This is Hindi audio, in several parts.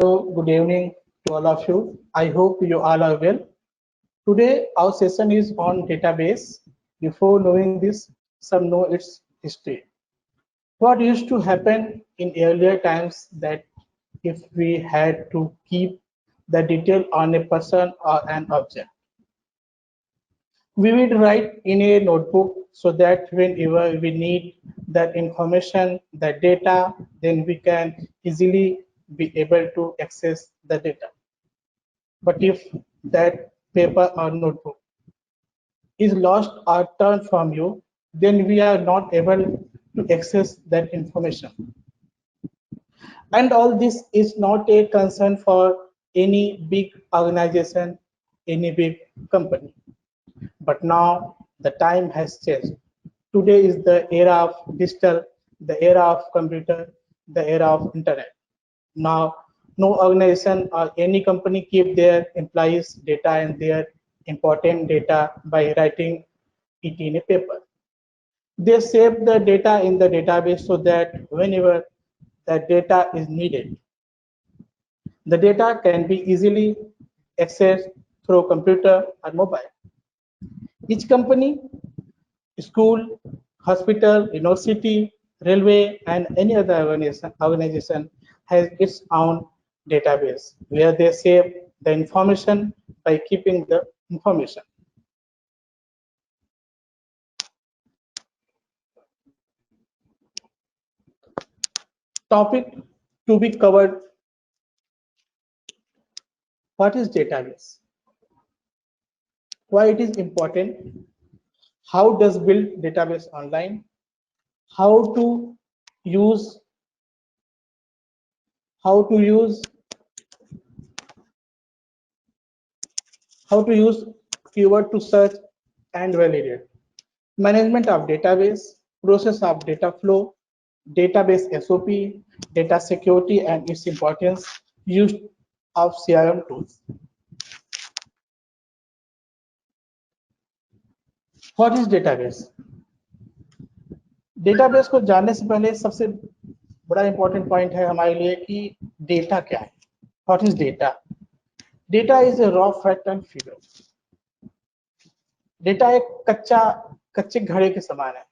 Good evening to all of you. I hope you all are well. Today, our session is on database. Before knowing this, some know its history. What used to happen in earlier times that if we had to keep the detail on a person or an object, we would write in a notebook so that whenever we need that information, that data, then we can easily be able to access the data. But if that paper or notebook is lost or turned from you, then we are not able to access that information. And all this is not a concern for any big organization, any big company. But now the time has changed. Today is the era of digital, the era of computer, the era of internet. Now, no organization or any company keep their employees' data and their important data by writing it in a paper. They save the data in the database so that whenever the data is needed, the data can be easily accessed through computer or mobile. Each company, school, hospital, university, railway, and any other organization has its own database where they save the information by keeping the information. Topic to be covered: what is database? Why it is important? How does build database online? How to use how to use how to use keyword to search and validate. Management of database, process of data flow, database SOP, data security and its importance, use of CRM tools. What is database? Database को जानने से पहले सबसे बड़ा इंपॉर्टेंट पॉइंट है हमारे लिए कि डेटा क्या है. What is data? Data is a raw fact and figure. Data एक कच्चे घड़े के समान है.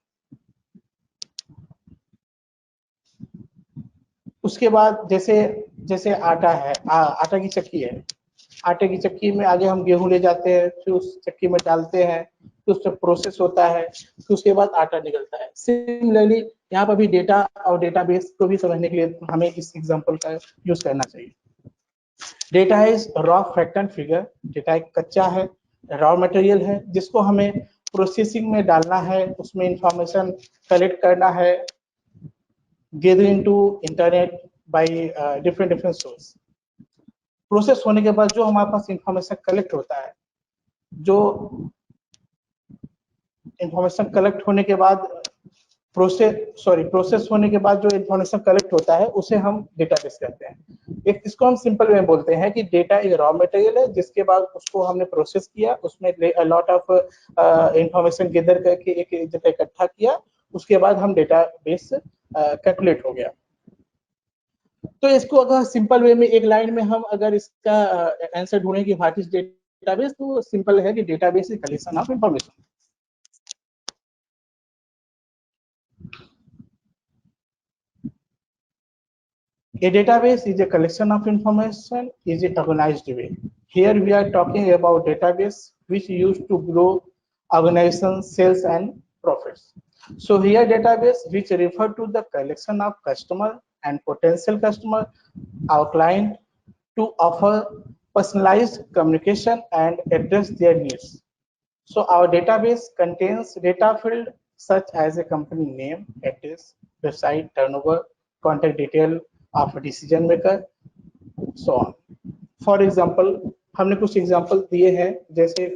उसके बाद जैसे आटा है, आटा की चक्की है. आटे की चक्की में आगे हम गेहूं ले जाते हैं, फिर उस चक्की में डालते हैं, फिर उससे प्रोसेस होता है, फिर उसके बाद आटा निकलता है. सिमिलरली यहाँ पर भी डेटा और डेटाबेस को भी समझने के लिए हमें इस एग्जांपल का यूज करना चाहिए. Data is raw fact and figure. Data एक कच्चा है, रॉ मटेरियल है, जिसको हमें प्रोसेसिंग में डालना है, उसमें इंफॉर्मेशन कलेक्ट करना है, gathering to internet by different source. Process होने के बाद जो हमारे पास इंफॉर्मेशन कलेक्ट होता है, जो इंफॉर्मेशन कलेक्ट होने के बाद प्रोसेस होने के बाद जो इंफॉर्मेशन कलेक्ट होता है उसे हम डेटाबेस कहते हैं. इसको हम सिंपल वे में बोलते हैं कि डेटा एक रॉ मटेरियल है, जिसके बाद उसको हमने प्रोसेस किया, उसमें लॉट ऑफ इंफॉर्मेशन गैदर करके एक जगह इकट्ठा किया, उसके बाद हम डेटाबेस कैलकुलेट हो गया. तो इसको अगर सिंपल वे में एक लाइन में हम अगर इसका आंसर ढूंढें कि व्हाट इज डेटाबेस, तो सिंपल है कि database is collection of information. A database is a collection of information is a organized way. Here we are talking about database which used to grow organization sales and profits. So here database which refer to the collection of customer and potential customer, our client, to offer personalized communication and address their needs. So our database contains data field such as a company name, address, website, turnover, contact detail of a decision maker, so on. For example, हमने कुछ एग्जांपल दिए हैं, जैसे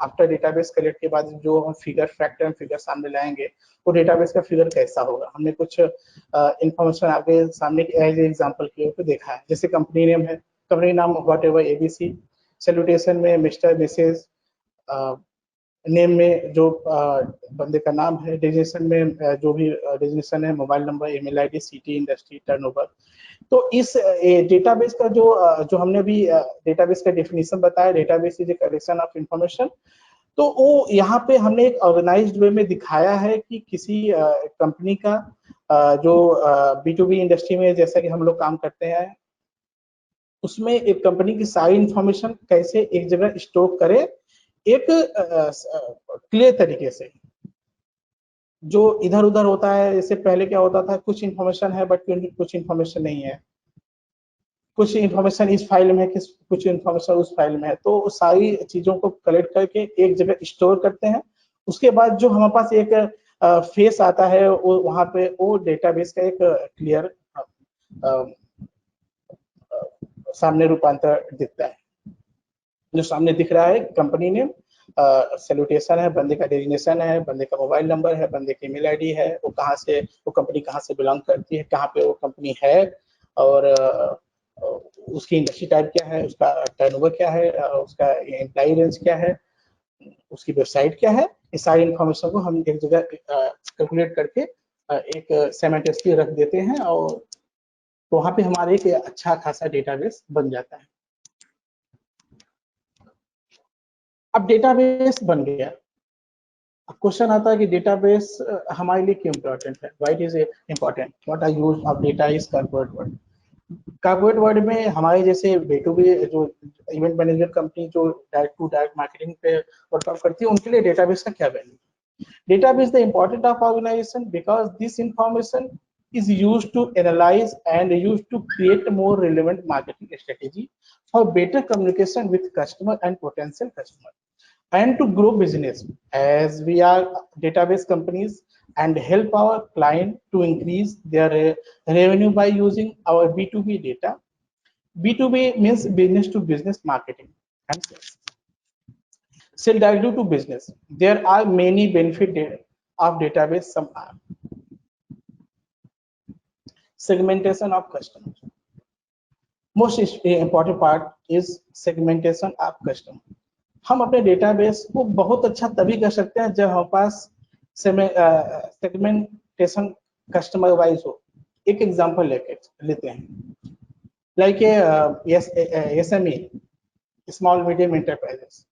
आफ्टर डेटाबेस कलेक्ट के बाद जो हम फिगर फैक्ट एंड फिगर सामने लाएंगे, वो डेटाबेस का फिगर कैसा होगा. हमने कुछ इंफॉर्मेशन आगे सामने एज एग्जांपल के ऊपर देखा है. जैसे कंपनी नेम है, कंपनी नाम व्हाट एवर ABC, सैल्यूटेशन में मिस्टर, मिसेज, नेम में जो बंदे का नाम है, डेजिग्नेशन में जो भी डेजिग्नेशन है, mobile number, email ID, city, industry, turnover. तो इस डेटाबेस का जो हमने अभी डेटाबेस का डेफिनेशन बताया, database is a collection of information. तो वो यहाँ पे हमने एक ऑर्गेनाइज्ड वे में दिखाया है कि किसी कंपनी का जो B2B इंडस्ट्री में जैसा कि हम लोग काम करते हैं, उसमें एक कंपनी की सारी इंफॉर्मेशन कैसे एक जगह स्टोर करे एक क्लियर तरीके से। जो इधर उधर होता है, इससे पहले क्या होता था, कुछ इन्फॉर्मेशन है बट कुछ इन्फॉर्मेशन नहीं है, कुछ इन्फॉर्मेशन इस फाइल में है, कुछ इन्फॉर्मेशन उस फाइल में है। तो सारी चीजों को कलेक्ट करके एक जगह स्टोर करते हैं। उसके बाद जो हमारे पास एक फेस आता है, वो वहां पे वो डेटाबेस का एक क्लियर सामने रूपांतर दिखता है। जो सामने दिख रहा है कंपनी नेम, सैल्यूटेशन है, बंदे का डेजिग्नेशन है, बंदे का मोबाइल नंबर है, बंदे की ईमेल आईडी है, वो कहाँ से, वो कंपनी कहाँ से बिलोंग करती है, कहाँ पे वो कंपनी है, और उसकी इंडस्ट्री टाइप क्या है, उसका टर्नओवर क्या है, उसका एम्प्लॉय रेंज क्या है, उसकी वेबसाइट क्या है। इस सारी इंफॉर्मेशन को हम एक जगह कैलकुलेट करके एक साइमल्टेनियसली रख देते हैं, और तो वहाँ पे हमारे एक अच्छा खासा डेटाबेस बन जाता है। अब डेटाबेस बन गया, क्वेश्चन आता है कि डेटाबेस हमारे लिए क्यों इम्पोर्टेंट है, why it is important, what are use of data is corporate world. Corporate world में हमारे जैसे B2B जो इवेंट मैनेजमेंट कंपनी जो डायरेक्ट टू डायरेक्ट मार्केटिंग पे वर्कआउट करती है, उनके लिए डेटाबेस का क्या value. Database the important of organization because this information is used to analyze and used to create a more relevant marketing strategy for better communication with customer and potential customer, and to grow business as we are database companies and help our client to increase their revenue by using our B2B data. B2B means business to business marketing and sales. Sell directly to business. There are many benefits of database. Some are segmentation of customers. Most important part is segmentation of customer. हम अपने डेटाबेस को बहुत अच्छा तभी कर सकते हैं जब हमारे पास सेगमेंटेशन कस्टमर वाइज हो। एक एग्जांपल लेते हैं, like SME, small medium enterprises,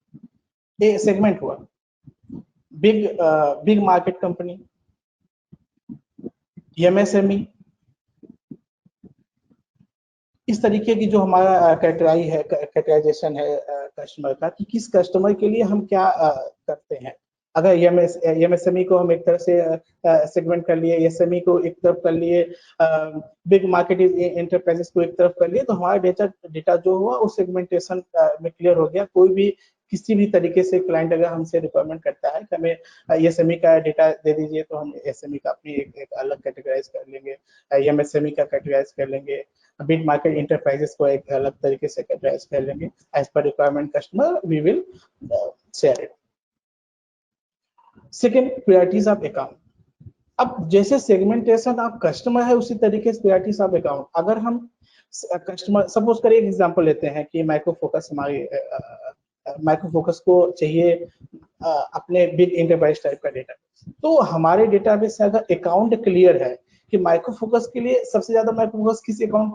ये सेगमेंट हुआ। बिग मार्केट कंपनी, MSME, इस तरीके की जो हमारा कैटेगराइजेशन है कस्टमर का, कि किस कस्टमर के लिए हम क्या करते हैं। अगर MSME को हम एक तरह से सेगमेंट कर लिए, SME को एक तरफ कर लिए, बिग मार्केट एंटरप्राइजेस को एक तरफ कर लिए, तो हमारा डेटा जो हुआ उस सेगमेंटेशन में क्लियर हो गया। कोई भी किसी भी तरीके से क्लाइंट अगर हमसे रिक्वायरमेंट करता है कि हमें SME का डेटा दे दीजिए, तो हम SME का अपनी एक अलग कैटेगराइज कर लेंगे, MSME का कैटेगराइज कर लेंगे, बिग मार्केट इंटरप्राइजेस को एक अलग तरीके से कैटेगराइज कर लेंगे। As per requirement customer we will share it. Second, priorities of account. अब जैसे सेगमेंटेशन ऑफ कस्टमर है, उसी तरीके से प्रायोरिटीज ऑफ अकाउंट। अगर हम कस्टमर, सपोज करिए एग्जांपल लेते हैं कि माइक्रो फोकस, हमारी माइक्रो फोकस को चाहिए अपने बिग एंटरप्राइज टाइप का डेटा, तो हमारे डेटाबेस से अगर अकाउंट क्लियर है कि माइक्रो फोकस के लिए सबसे ज्यादा माइक्रो फोकस किस अकाउंट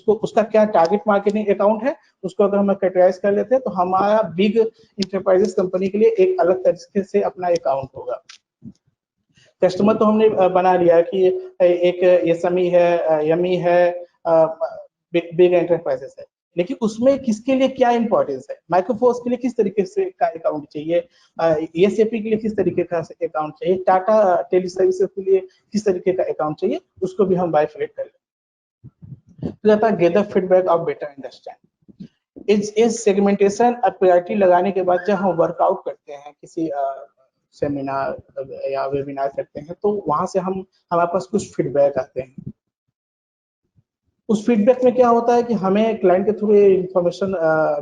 को उसका क्या टारगेट मार्केटिंग अकाउंट है, उसको अगर हम कैटेगराइज कर लेते हैं, तो हमारा बिग इंटरप्राइजेस कंपनी के लिए एक अलग तरीके से अपना अकाउंट होगा। कस्टमर तो हमने बना लिया कि एक SME है, YME है, बिग एंटरप्राइजेस है, लेकिन उसमें किसके लिए क्या इंपॉर्टेंस है, माइक्रोफोर्स के लिए किस तरीके से का अकाउंट चाहिए, SAP के लिए किस तरीके का अकाउंट चाहिए, टाटा टेली सर्विसेज के लिए किस तरीके का अकाउंट चाहिए, उसको भी हम बाइफरेट कर लें। तो जाता है gather feedback of better understand. इस सेगमेंटेशन और प्रायोरिटी लगाने के बाद जब हम वर्कआउट करते हैं, किसी सेमिनार या वेबिनार करते हैं, तो वहां से हमारे पास कुछ फीडबैक आते हैं। उस फीडबैक में क्या होता है कि हमें क्लाइंट के थ्रू इंफॉर्मेशन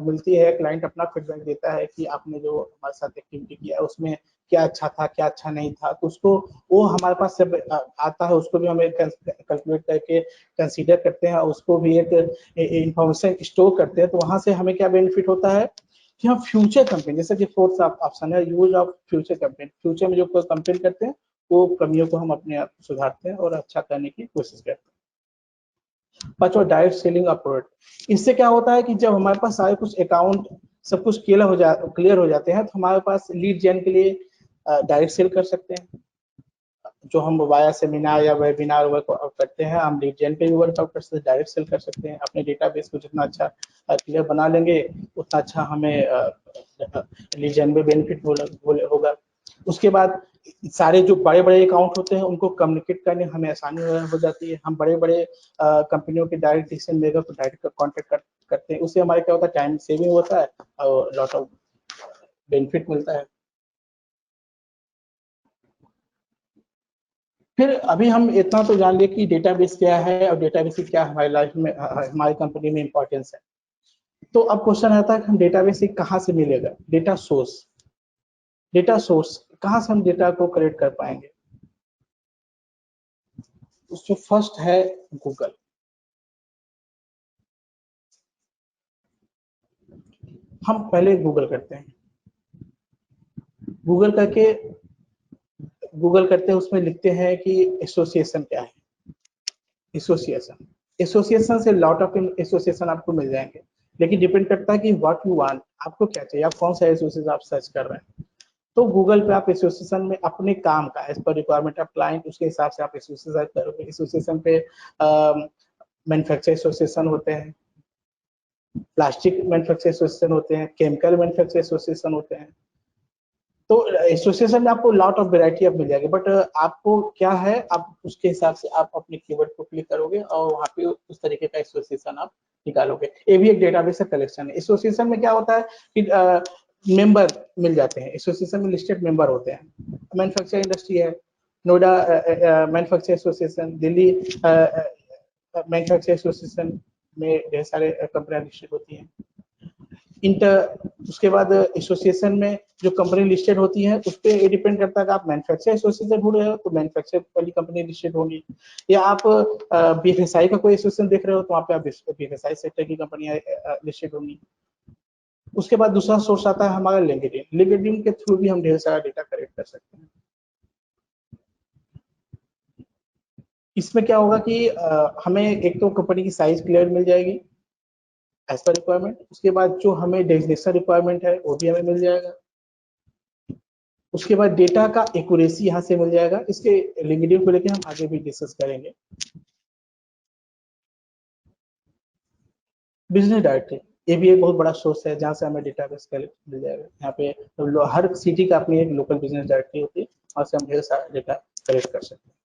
मिलती है, क्लाइंट अपना फीडबैक देता है कि आपने जो हमारे साथ एक्टिविटी किया है उसमें क्या अच्छा था, क्या अच्छा नहीं था, तो उसको वो हमारे पास सब आता है, उसको भी हम कैलकुलेट करके कंसीडर करते हैं, उसको भी एक इंफॉर्मेशन स्टोर करते हैं। तो वहां से हमें क्या बेनिफिट होता है कि हम फ्यूचर कंपेन, जैसे कि फोर्थ ऑप्शन है use of future campaign, future में जो कंपेन करते हैं वो कमियों को हम अपने आप सुधारते हैं और अच्छा करने की कोशिश करते हैं। पांचवा डायरेक्ट सेलिंग अप्रोच, इससे क्या होता है कि जब हमारे पास सारे कुछ अकाउंट सब कुछ क्लियर हो जाते हैं तो हमारे पास लीड जेन के लिए डायरेक्ट सेल कर सकते हैं। जो हम वाया सेमिनार या वेबिनार वर्कआउट करते हैं हम लीड जेन पे भी वर्कआउट कर सकते हैं, डायरेक्ट सेल कर सकते हैं। अपने डेटाबेस को जितना अच्छा क्लियर बना लेंगे उतना अच्छा हमें लीड जेन में बेनिफिट होगा। उसके बाद सारे जो बड़े बड़े अकाउंट होते हैं उनको कम्युनिकेट करने हमें आसानी हो जाती है। हम बड़े बड़े कंपनियों के डायरेक्ट डिसीजन मेकर को डायरेक्ट कॉन्टेक्ट करते हैं, उससे हमारे क्या होता है टाइम सेविंग होता है और लॉट ऑफ बेनिफिट मिलता है। फिर अभी हम इतना तो जान लिए कि डेटाबेस क्या है और डेटाबेस की क्या हमारी लाइफ में हमारी कंपनी में इंपॉर्टेंस है। तो अब क्वेश्चन आता है कि हम डेटाबेस कहाँ से मिलेगा, डेटा सोर्स, कहाँ से हम डेटा को कलेक्ट कर पाएंगे। उसमें फर्स्ट है गूगल। हम पहले गूगल करते हैं, गूगल करते हैं उसमें लिखते हैं कि एसोसिएशन क्या है। एसोसिएशन एसोसिएशन से लॉट ऑफ एसोसिएशन आपको मिल जाएंगे, लेकिन डिपेंड करता है कि व्हाट यू वांट, आपको क्या चाहिए, आप कौन सा एसोसिएशन आप सर्च कर रहे हैं। तो गूगल पे आप एसोसिएशन में अपने काम का as per requirement of client उसके हिसाब से आप एसोसिएशन करोगे। एसोसिएशन पे मैन्युफैक्चर एसोसिएशन होते हैं, प्लास्टिक मैन्युफैक्चर एसोसिएशन होते हैं, केमिकल मैन्युफैक्चर एसोसिएशन होते हैं। तो एसोसिएशन में आपको लॉट ऑफ वेराइटी अब मिल जाएगी, बट आपको क्या है आप उसके हिसाब से आप अपने कीवर्ड को क्लिक करोगे और वहाँ पे उस तरीके का एसोसिएशन आप निकालोगे। ये भी एक डेटाबेस का कलेक्शन है। एसोसिएशन में क्या होता है कि मेंबर मिल जाते हैं, एसोसिएशन में लिस्टेड मेंबर होते हैं। मैन्युफैक्चरिंग इंडस्ट्री है, Noida manufacture association, Delhi manufacture association में ढेर सारे कंपनियां लिस्टेड होती हैं। इंटर उसके बाद एसोसिएशन में जो कंपनी लिस्टेड होती है उस पर ये डिपेंड करता है कि आप मैन्युफैक्चर एसोसिएशन ढूंढ रहे हो तो मैन्युफैक्चर वाली कंपनी लिस्टेड होगी, या आप बीएफएसआई का कोई एसोसिएशन देख रहे हो तो वहाँ पे आप बीएफएसआई सेक्टर की कंपनियां लिस्टेड होंगी। उसके बाद दूसरा सोर्स आता है हमारा लिंक्डइन। लिंक्डइन के थ्रू भी हम ढेर सारा डेटा कलेक्ट कर सकते हैं। इसमें क्या होगा कि हमें एक तो कंपनी की साइज क्लियर मिल जाएगी एज पर रिक्वायरमेंट, उसके बाद जो हमें डेजिग्नेशन रिक्वायरमेंट है वो भी हमें मिल जाएगा, उसके बाद डेटा का एक्यूरेसी यहाँ से मिल जाएगा। इसके लिंक्डइन को लेकर हम आगे भी डिस्कस करेंगे। बिजनेस डायरेक्टरी ये भी एक बहुत बड़ा सोर्स है जहाँ से हमें डेटाबेस मिल जाएगा। यहाँ पे हर सिटी का अपनी एक लोकल बिजनेस डायरेक्टरी होती है और से हम ढेर सारा डेटा कलेक्ट कर सकते हैं।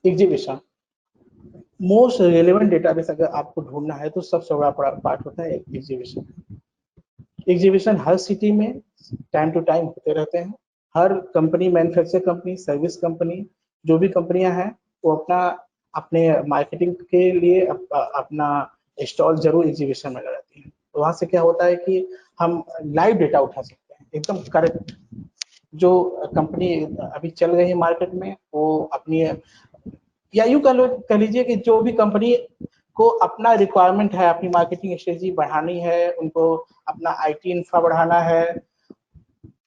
एग्जीबिशन मोस्ट रेलेवेंट डेटाबेस अगर आपको ढूंढना है तो सबसे बड़ा पार्ट होता है एग्जीबिशन। एग्जीबिशन हर सिटी में टाइम टू टाइम होते रहते हैं। हर company, manufacture company, service company, जो भी कंपनियां हैं वो अपने मार्केटिंग के लिए अपना स्टॉल जरूर एग्जीबिशन में लगाती हैं। तो वहां से क्या होता है कि हम लाइव डेटा उठा सकते हैं, एकदम करेक्ट जो कंपनी अभी चल रही है मार्केट में वो अपनी, या यूं कह लीजिए कि जो भी कंपनी को अपना रिक्वायरमेंट है, अपनी मार्केटिंग स्ट्रेटजी बढ़ानी है, उनको अपना आईटी इंफ्रा बढ़ाना है,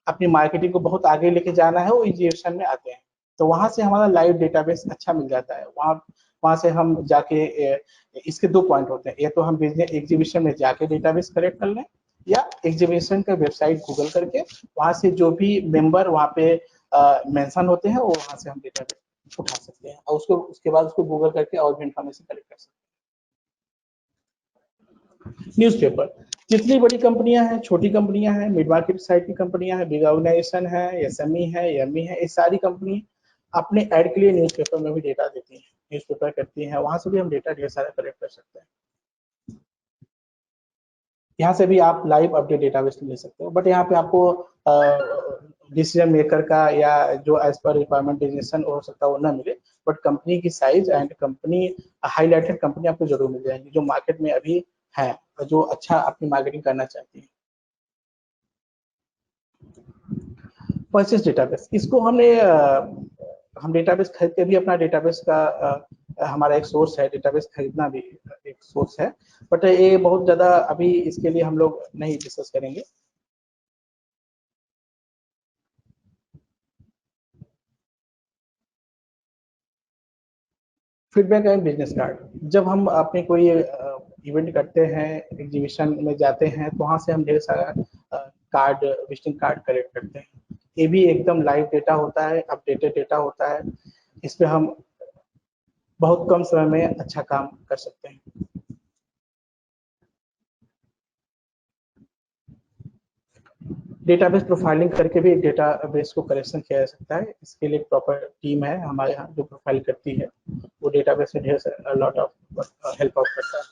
अपनी मार्केटिंग को बहुत आगे लेके जाना है, वो एग्जीबिशन में आते हैं। तो वहां से हमारा लाइव डेटाबेस अच्छा मिल जाता है। वहां वहां से हम जाके इसके दो पॉइंट होते हैं, या तो हम बिजनेस एग्जीबिशन में जाके डेटाबेस कलेक्ट कर लें, या एग्जीबिशन का वेबसाइट गूगल करके वहां से जो भी मेंबर वहां पे मेंशन होते हैं वो वहां से हम डेटाबेस उठा सकते हैं और उसको उसके बाद उसको गूगल करके और भी इंफॉर्मेशन कलेक्ट कर सकते हैं। न्यूज़पेपर, जितनी बड़ी कंपनियां हैं, छोटी कंपनियां हैं, मिड मार्केट साइड की कंपनियां हैं, बिग ऑर्गेनाइजेशन है, एसएमई है, एमई है, ये सारी कंपनी अपने ऐड के लिए न्यूज़पेपर में भी डेटा देती हैं, न्यूज़पेपर करती हैं, वहां से भी हम डेटा ढेर सारा कलेक्ट कर सकते हैं। यहाँ से भी आप लाइव अपडेट डेटाबेस ले सकते हो, बट यहाँ पे आपको डिसीजन मेकर का या जो एज पर रिक्वायरमेंट डिसीजन हो सकता है वो ना मिले, बट कंपनी की size and company highlighted company आपको जरूर मिल जाएंगी जो मार्केट में अभी है, जो अच्छा अपनी मार्केटिंग करना चाहती है। परचेस डेटाबेस, इसको हम डेटाबेस खरीद के भी अपना डेटाबेस का हमारा एक सोर्स है, डेटाबेस खरीदना भी एक सोर्स है, बट ये बहुत ज़्यादा अभी इसके लिए हम लोग नहीं डिस्कस करेंगे। फीडबैक एंड बिजनेस कार्ड, जब हम अपने कोई इवेंट करते हैं, एग्जीबिशन में जाते हैं, तो वहाँ से हम ढेर सारा कार्ड, विजिटिंग कार्ड कलेक्ट करते हैं। ये भी एकदम लाइव डेटा होता है, अपडेटेड डेटा होता है। इस पे हम बहुत कम समय में अच्छा काम कर सकते हैं। डेटाबेस प्रोफाइलिंग करके भी डेटाबेस को करेक्शन किया जा सकता है। इसके लिए प्रॉपर टीम है हमारे यहाँ जो प्रोफाइल करती है, वो डेटाबेस में ढेर लॉट ऑफ हेल्प आउट करता है।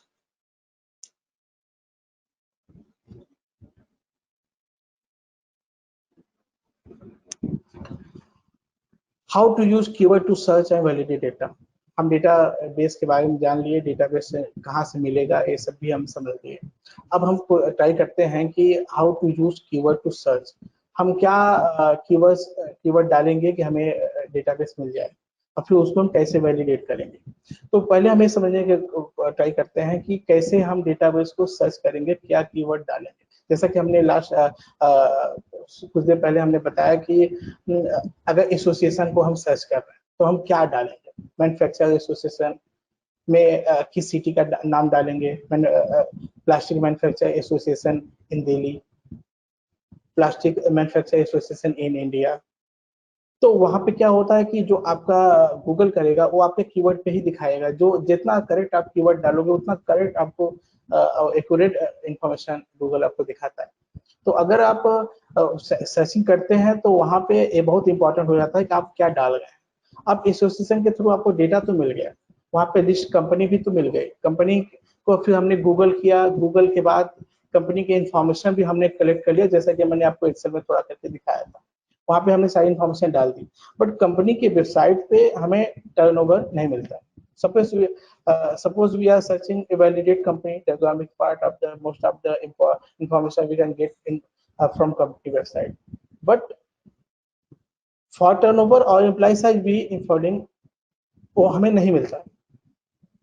How to use keyword to search and validate data. हम डेटा बेस के बारे में जान लिए, डेटाबेस से कहाँ से मिलेगा ये सब भी हम समझ लिए। अब हम ट्राई करते हैं कि how to use keyword to search. हम क्या कीवर्ड डालेंगे कि हमें डेटाबेस मिल जाए, और फिर उसको हम कैसे वैलिडेट करेंगे। तो पहले हमें समझने के ट्राई करते हैं कि कैसे हम डेटाबेस को सर्च करेंगे, क्या कीवर्ड डालेंगे। जैसा कि हमने लास्ट कुछ देर पहले हमने बताया कि अगर एसोसिएशन को हम सर्च कर रहे हैं तो हम क्या डालेंगे। मैन्युफैक्चरर एसोसिएशन में किस सिटी का नाम डालेंगे। Plastic manufacturer association in Delhi, plastic manufacturer association in India. तो वहां पे क्या होता है कि जो आपका गूगल करेगा वो आपके कीवर्ड पे ही दिखाएगा। जो जितना करेक्ट आप कीवर्ड डालोगे उतना करेक्ट आपको एक्यूरेट इंफॉर्मेशन गूगल आपको दिखाता है। तो अगर आप सर्चिंग करते हैं तो वहां पे ये बहुत इंपॉर्टेंट हो जाता है कि आप क्या डाल रहे हैं। अब एसोसिएशन के थ्रू आपको डेटा तो मिल गया, वहां पे लिस्ट कंपनी भी तो मिल गई। कंपनी को फिर हमने गूगल किया, गूगल के बाद कंपनी के इंफॉर्मेशन भी हमने कलेक्ट कर लिया, जैसा कि मैंने आपको एक्सेल में थोड़ा करके दिखाया था। वहां पे हमने सारी इंफॉर्मेशन डाल दी, बट कंपनी के वेबसाइट पे हमें टर्नओवर नहीं मिलता। Suppose we are searching a validate company, the economic part of the most of the information we can get in from company website, but for turnover or employee size भी इंफॉर्मेशन वो हमें नहीं मिलता।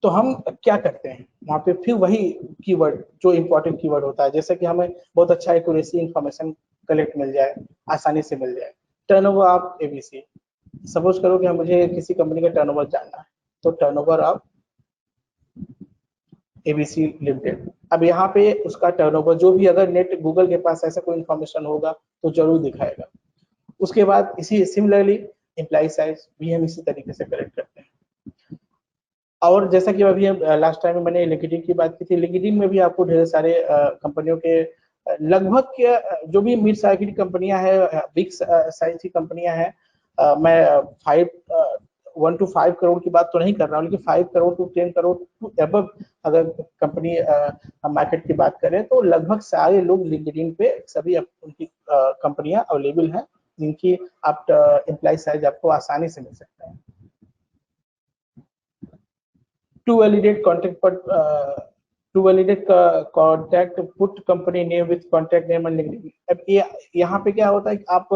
तो हम क्या करते हैं वहाँ पे, फिर वही कीवर्ड जो इंपॉर्टेंट कीवर्ड होता है, जैसे कि हमें बहुत अच्छा एक्यूरेसी इंफॉर्मेशन कलेक्ट मिल जाए, आसानी से मिल जाए। टर्नओवर ऑफ एबीसी, सपोज करो कि मुझे किसी कंपनी का टर्नओवर जानना है, तो टर्नओवर ऑफ एबीसी लिमिटेड। अब यहाँ पे उसका टर्नओवर जो भी, अगर नेट गूगल के पास ऐसा कोई इंफॉर्मेशन होगा तो जरूर दिखाएगा। उसके बाद इसी सिमिलरली एम्प्लॉय साइज भी हम इसी तरीके से कलेक्ट करते हैं। और जैसा कि अभी लास्ट टाइम मैंने लिंक्डइन की बात की थी, लिंक्डइन में भी आपको ढेर सारे कंपनियों के लगभग के जो भी मिड साइज की कंपनियां हैं, बिग साइज की कंपनियां हैं, मैं 1 to 5 करोड़ की बात तो नहीं कर रहा हूँ, लेकिन 5 crore to 10 crore to above अगर कंपनी मार्केट की बात करें तो लगभग सारे लोग लिंक्डइन पे सभी उनकी कंपनियां अवेलेबल हैं, जिनकी आप एम्प्लॉय साइज आपको आसानी से मिल सकता है। To validate contact to validate contact, put company name with contact name and LinkedIn। अब ये यहाँ पे क्या होता है कि आप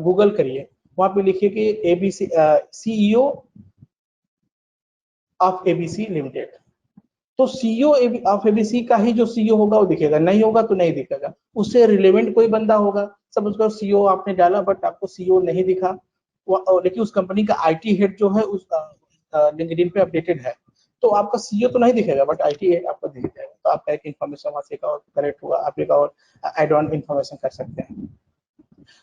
गूगल करिए, वहां पे लिखिए कि ABC CEO of ABC limited. तो सीईओ ऑफ एबीसी का ही जो सीईओ होगा वो दिखेगा, नहीं होगा तो नहीं दिखेगा। उससे रिलेवेंट कोई बंदा होगा, सब उसका सीईओ आपने डाला बट आपको सीईओ नहीं दिखा, लेकिन उस कंपनी का आईटी हेड जो है उस लिंक्डइन पे अपडेटेड है, तो आपका सीईओ तो नहीं दिखेगा बट आईटी हेड आपको दिख जाएगा। तो आपका एक इन्फॉर्मेशन वहां से करेक्ट हुआ, आप एक और एड ऑन इन्फॉर्मेशन कर सकते हैं।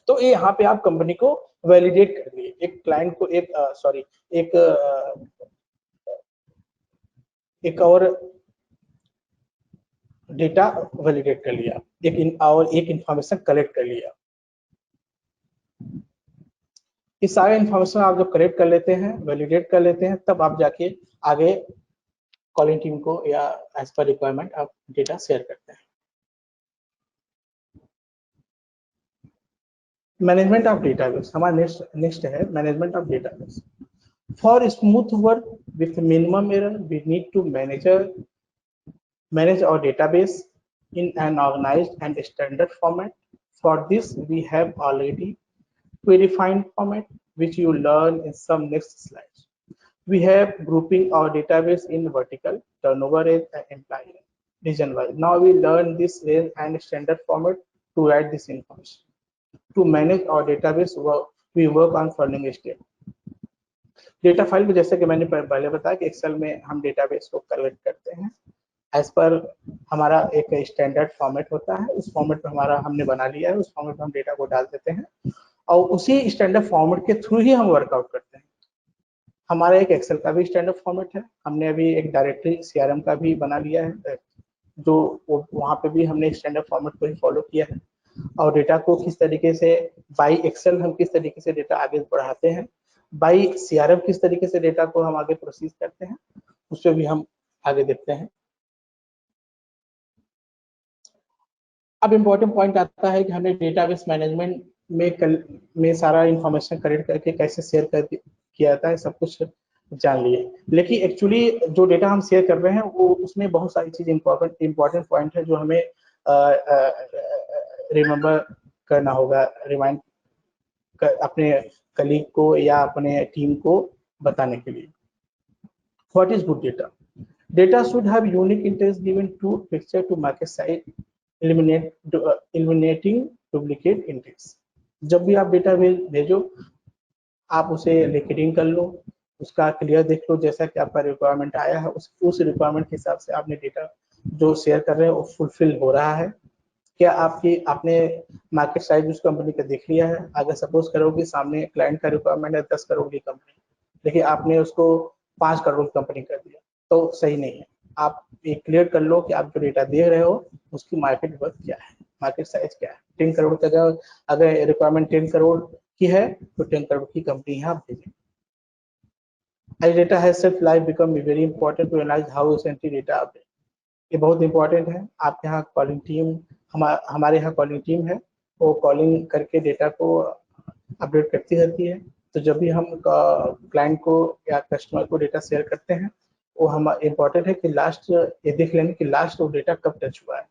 तो ये यहाँ पे आप कंपनी को वैलिडेट कर दिए, एक क्लाइंट को एक सॉरी एक और डेटा वैलिडेट कर लिया, एक इंफॉर्मेशन कलेक्ट कर लिया। इस सारे इंफॉर्मेशन आप जब कलेक्ट कर लेते हैं, वैलिडेट कर लेते हैं, तब आप जाके आगे कॉलिंग टीम को या एज पर रिक्वायरमेंट आप डेटा शेयर करते हैं। मैनेजमेंट ऑफ डेटाबेस हमारा नेक्स्ट है, management of database. For smooth work with minimum error we need to manage our database in an organized and standard format. For this, we have already predefined format, which you learn in some next slides. We have grouping our database in vertical, turnover rate, and employee region wise. Now we learn this range and standard format to write this information. To manage our database, we work on following step. Data file में जैसे कि मैंने पहले बताया कि एक्सेल में हम डेटाबेस को कन्वर्ट करते हैं एज पर हमारा एक स्टैंडर्ड फॉर्मेट होता है, उस फॉर्मेट में हमारा हमने बना लिया है, उस फॉर्मेट में हम डेटा को डाल देते हैं और उसी स्टैंडर्ड फॉर्मेट के थ्रू ही हम वर्कआउट करते हैं। हमारा एक एक्सेल का भी स्टैंडर्ड फॉर्मेट है, हमने अभी एक डायरेक्टरी सीआरएम का भी बना लिया है, जो वहाँ पे भी हमने स्टैंडर्ड फॉर्मेट को ही फॉलो किया है। और डेटा को किस तरीके से बाई एक्सेल हम किस तरीके से डेटा आगे बढ़ाते हैं, बाई सीआरएम किस तरीके से डेटा को हम आगे प्रोसेस करते हैं, उस पर भी हम आगे देखते हैं। अब इम्पोर्टेंट पॉइंट आता है कि हमने डेटाबेस मैनेजमेंट में सारा इंफॉर्मेशन कलेक्ट करके कैसे शेयर कर किया जाता है, सब कुछ जान लिए। लेकिन एक्चुअली जो डेटा हम शेयर कर रहे हैं वो उसमें बहुत सारी चीज इम्पोर्टेंट पॉइंट है जो हमें रिमेम्बर करना होगा, रिमाइंड अपने कलीग को या अपने टीम को बताने के लिए। What is good data? Data should have unique interest given to picture to market site, eliminating duplicate index. जब भी आप डेटा भेजो आप उसे लिंकिंग कर लो, उसका क्लियर देख लो, जैसा कि आपका रिक्वायरमेंट आया है उस रिक्वायरमेंट के हिसाब से आपने डेटा जो शेयर कर रहे हैं वो फुलफिल हो रहा है क्या, आपने मार्केट साइज उस कंपनी का देख लिया है। अगर सपोज करो कि सामने क्लाइंट का रिक्वायरमेंट है 10 करोड़ की कंपनी, लेकिन आपने उसको 5 करोड़ कंपनी कर दिया तो सही नहीं है। आप ये क्लियर कर लो कि आप जो डेटा दे रहे हो उसकी मार्केट वर्थ क्या है, मार्केट साइज क्या है। 10 करोड़ का अगर रिक्वायरमेंट 10 करोड़ की है तो 10 करोड़ की कंपनी यहाँ भेजें। As data has shelf life become very important to analyze how essentially data update. ये बहुत इंपॉर्टेंट है। आपके यहाँ कॉलिंग टीम, हमारे यहाँ कॉलिंग टीम है, वो कॉलिंग करके डेटा को अपडेट करती रहती है। तो जब भी हम क्लाइंट को या कस्टमर को डेटा शेयर करते हैं वो हम इम्पोर्टेंट है कि लास्ट ये देख लेंगे कि लास्ट वो डेटा कब टच हुआ है,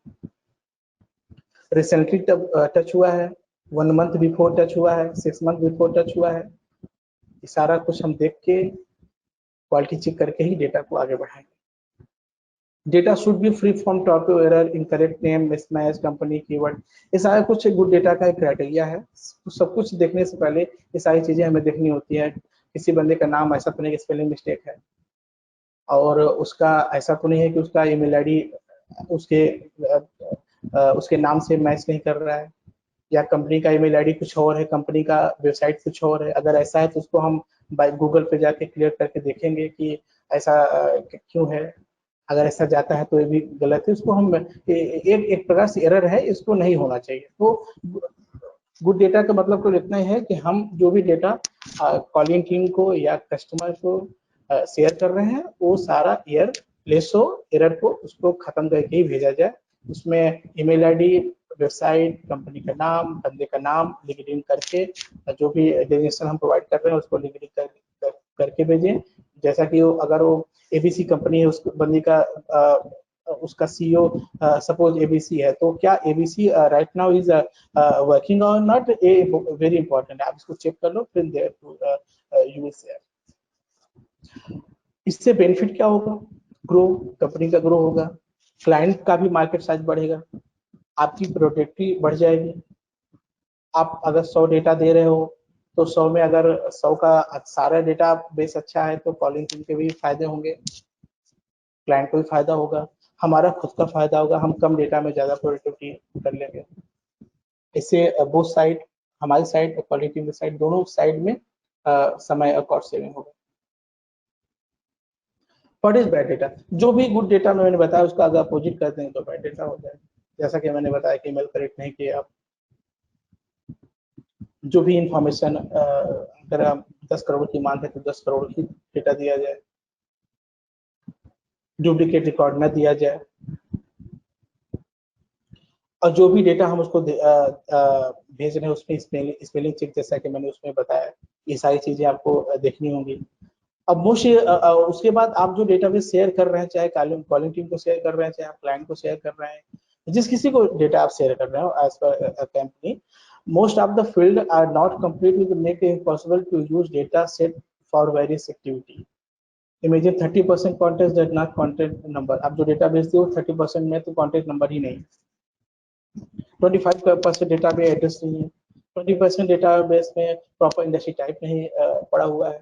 रिसेंटली टच हुआ है, 1 मंथ बिफोर टच हुआ है, 6 मंथ बिफोर टच हुआ है। सारा कुछ हम देख के क्वालिटी चेक करके ही डेटा को आगे बढ़ाएंगे। Data should be free from topic error, incorrect name, mismatch, company keyword. ये सारा कुछ गुड डेटा का एक क्राइटेरिया है। सब कुछ देखने से पहले ये सारी चीजें हमें देखनी होती है। किसी बंदे का नाम ऐसा तो नहीं कि स्पेलिंग मिस्टेक है, और उसका ऐसा तो नहीं है कि उसका ईमेल आईडी उसके नाम से मैच नहीं कर रहा है, या कंपनी का ईमेल आईडी कुछ और है, कंपनी का वेबसाइट कुछ और है। अगर ऐसा है तो उसको हम गूगल पे जाके क्लियर करके देखेंगे कि ऐसा क्यों है। अगर ऐसा जाता है तो ये भी गलत है, उसको हम एक प्रकार से एरर है, इसको नहीं होना चाहिए। तो गुड डेटा का मतलब तो इतना ही है कि हम जो भी डेटा कॉलिंग टीम को या कस्टमर को शेयर कर रहे हैं वो सारा लेस हो, एरर को उसको खत्म करके ही भेजा जाए। उसमें ईमेल आईडी, वेबसाइट, कंपनी का नाम, बंदे का नाम लिंक्डइन करके जो भी डेजिग्नेशन हम प्रोवाइड कर रहे हैं उसको लिंक्डइन करके भेजें। जैसा कि अगर वो एबीसी कंपनी है, उस बंदी का उसका सीईओ सपोज एबीसी है, तो क्या ABC right now is working और नॉट, ए वेरी इंपॉर्टेंट है। आप इसको चेक कर लो, फिर there to you will share. इससे बेनिफिट क्या होगा? ग्रो, कंपनी का ग्रो होगा, क्लाइंट का भी मार्केट साइज बढ़ेगा, आपकी प्रोडक्टिविटी बढ़ जाएगी। आप अगर 100 डेटा दे रहे हो तो 100 में अगर 100 का सारा डेटा बेस अच्छा है तो कॉलिंग टीम के भी फायदे होंगे, क्लाइंट को भी फायदा होगा, हमारा खुद का फायदा होगा, हम कम डेटा में ज्यादा प्रोडक्टिविटी कर लेंगे। इससे बोथ साइड, हमारी साइड और कॉलिंग टीम की साइड, दोनों साइड में समय और कॉस्ट सेविंग होगा। What is bad data? जो भी गुड डेटा मैंने बताया उसका अगर अपोजिट करते हैं तो बैड डेटा हो जाए। जैसा कि मैंने बताया कि ईमेल करेक्ट नहीं किए आप, जो भी इंफॉर्मेशन अगर 10 करोड़ की मांग है तो 10 करोड़ की डेटा दिया जाए, डुप्लीकेट रिकॉर्ड न दिया जाए, और जो भी डेटा हम उसको भेज रहे हैं उसमें स्पेलिंग चेक जैसा कि मैंने उसमें बताया, ये सारी चीजें आपको देखनी होंगी। अब उसके बाद आप जो डेटाबेस शेयर कर रहे हैं, चाहे कॉलिंग टीम को शेयर कर रहे हैं, चाहे आप क्लाइंट को शेयर कर रहे हैं, जिस किसी को डेटा आप शेयर कर रहे हो as per company, most of the field are not complete with make it possible to use data set for various activity. Imagine 30% contact that not contact number. आप जो डेटाबेस दिए वो 30% में तो कॉन्टेक्ट नंबर ही नहीं, 25% डेटा में एड्रेस नहीं है, 20% डेटाबेस में प्रॉपर इंडस्ट्री टाइप नहीं पड़ा हुआ है।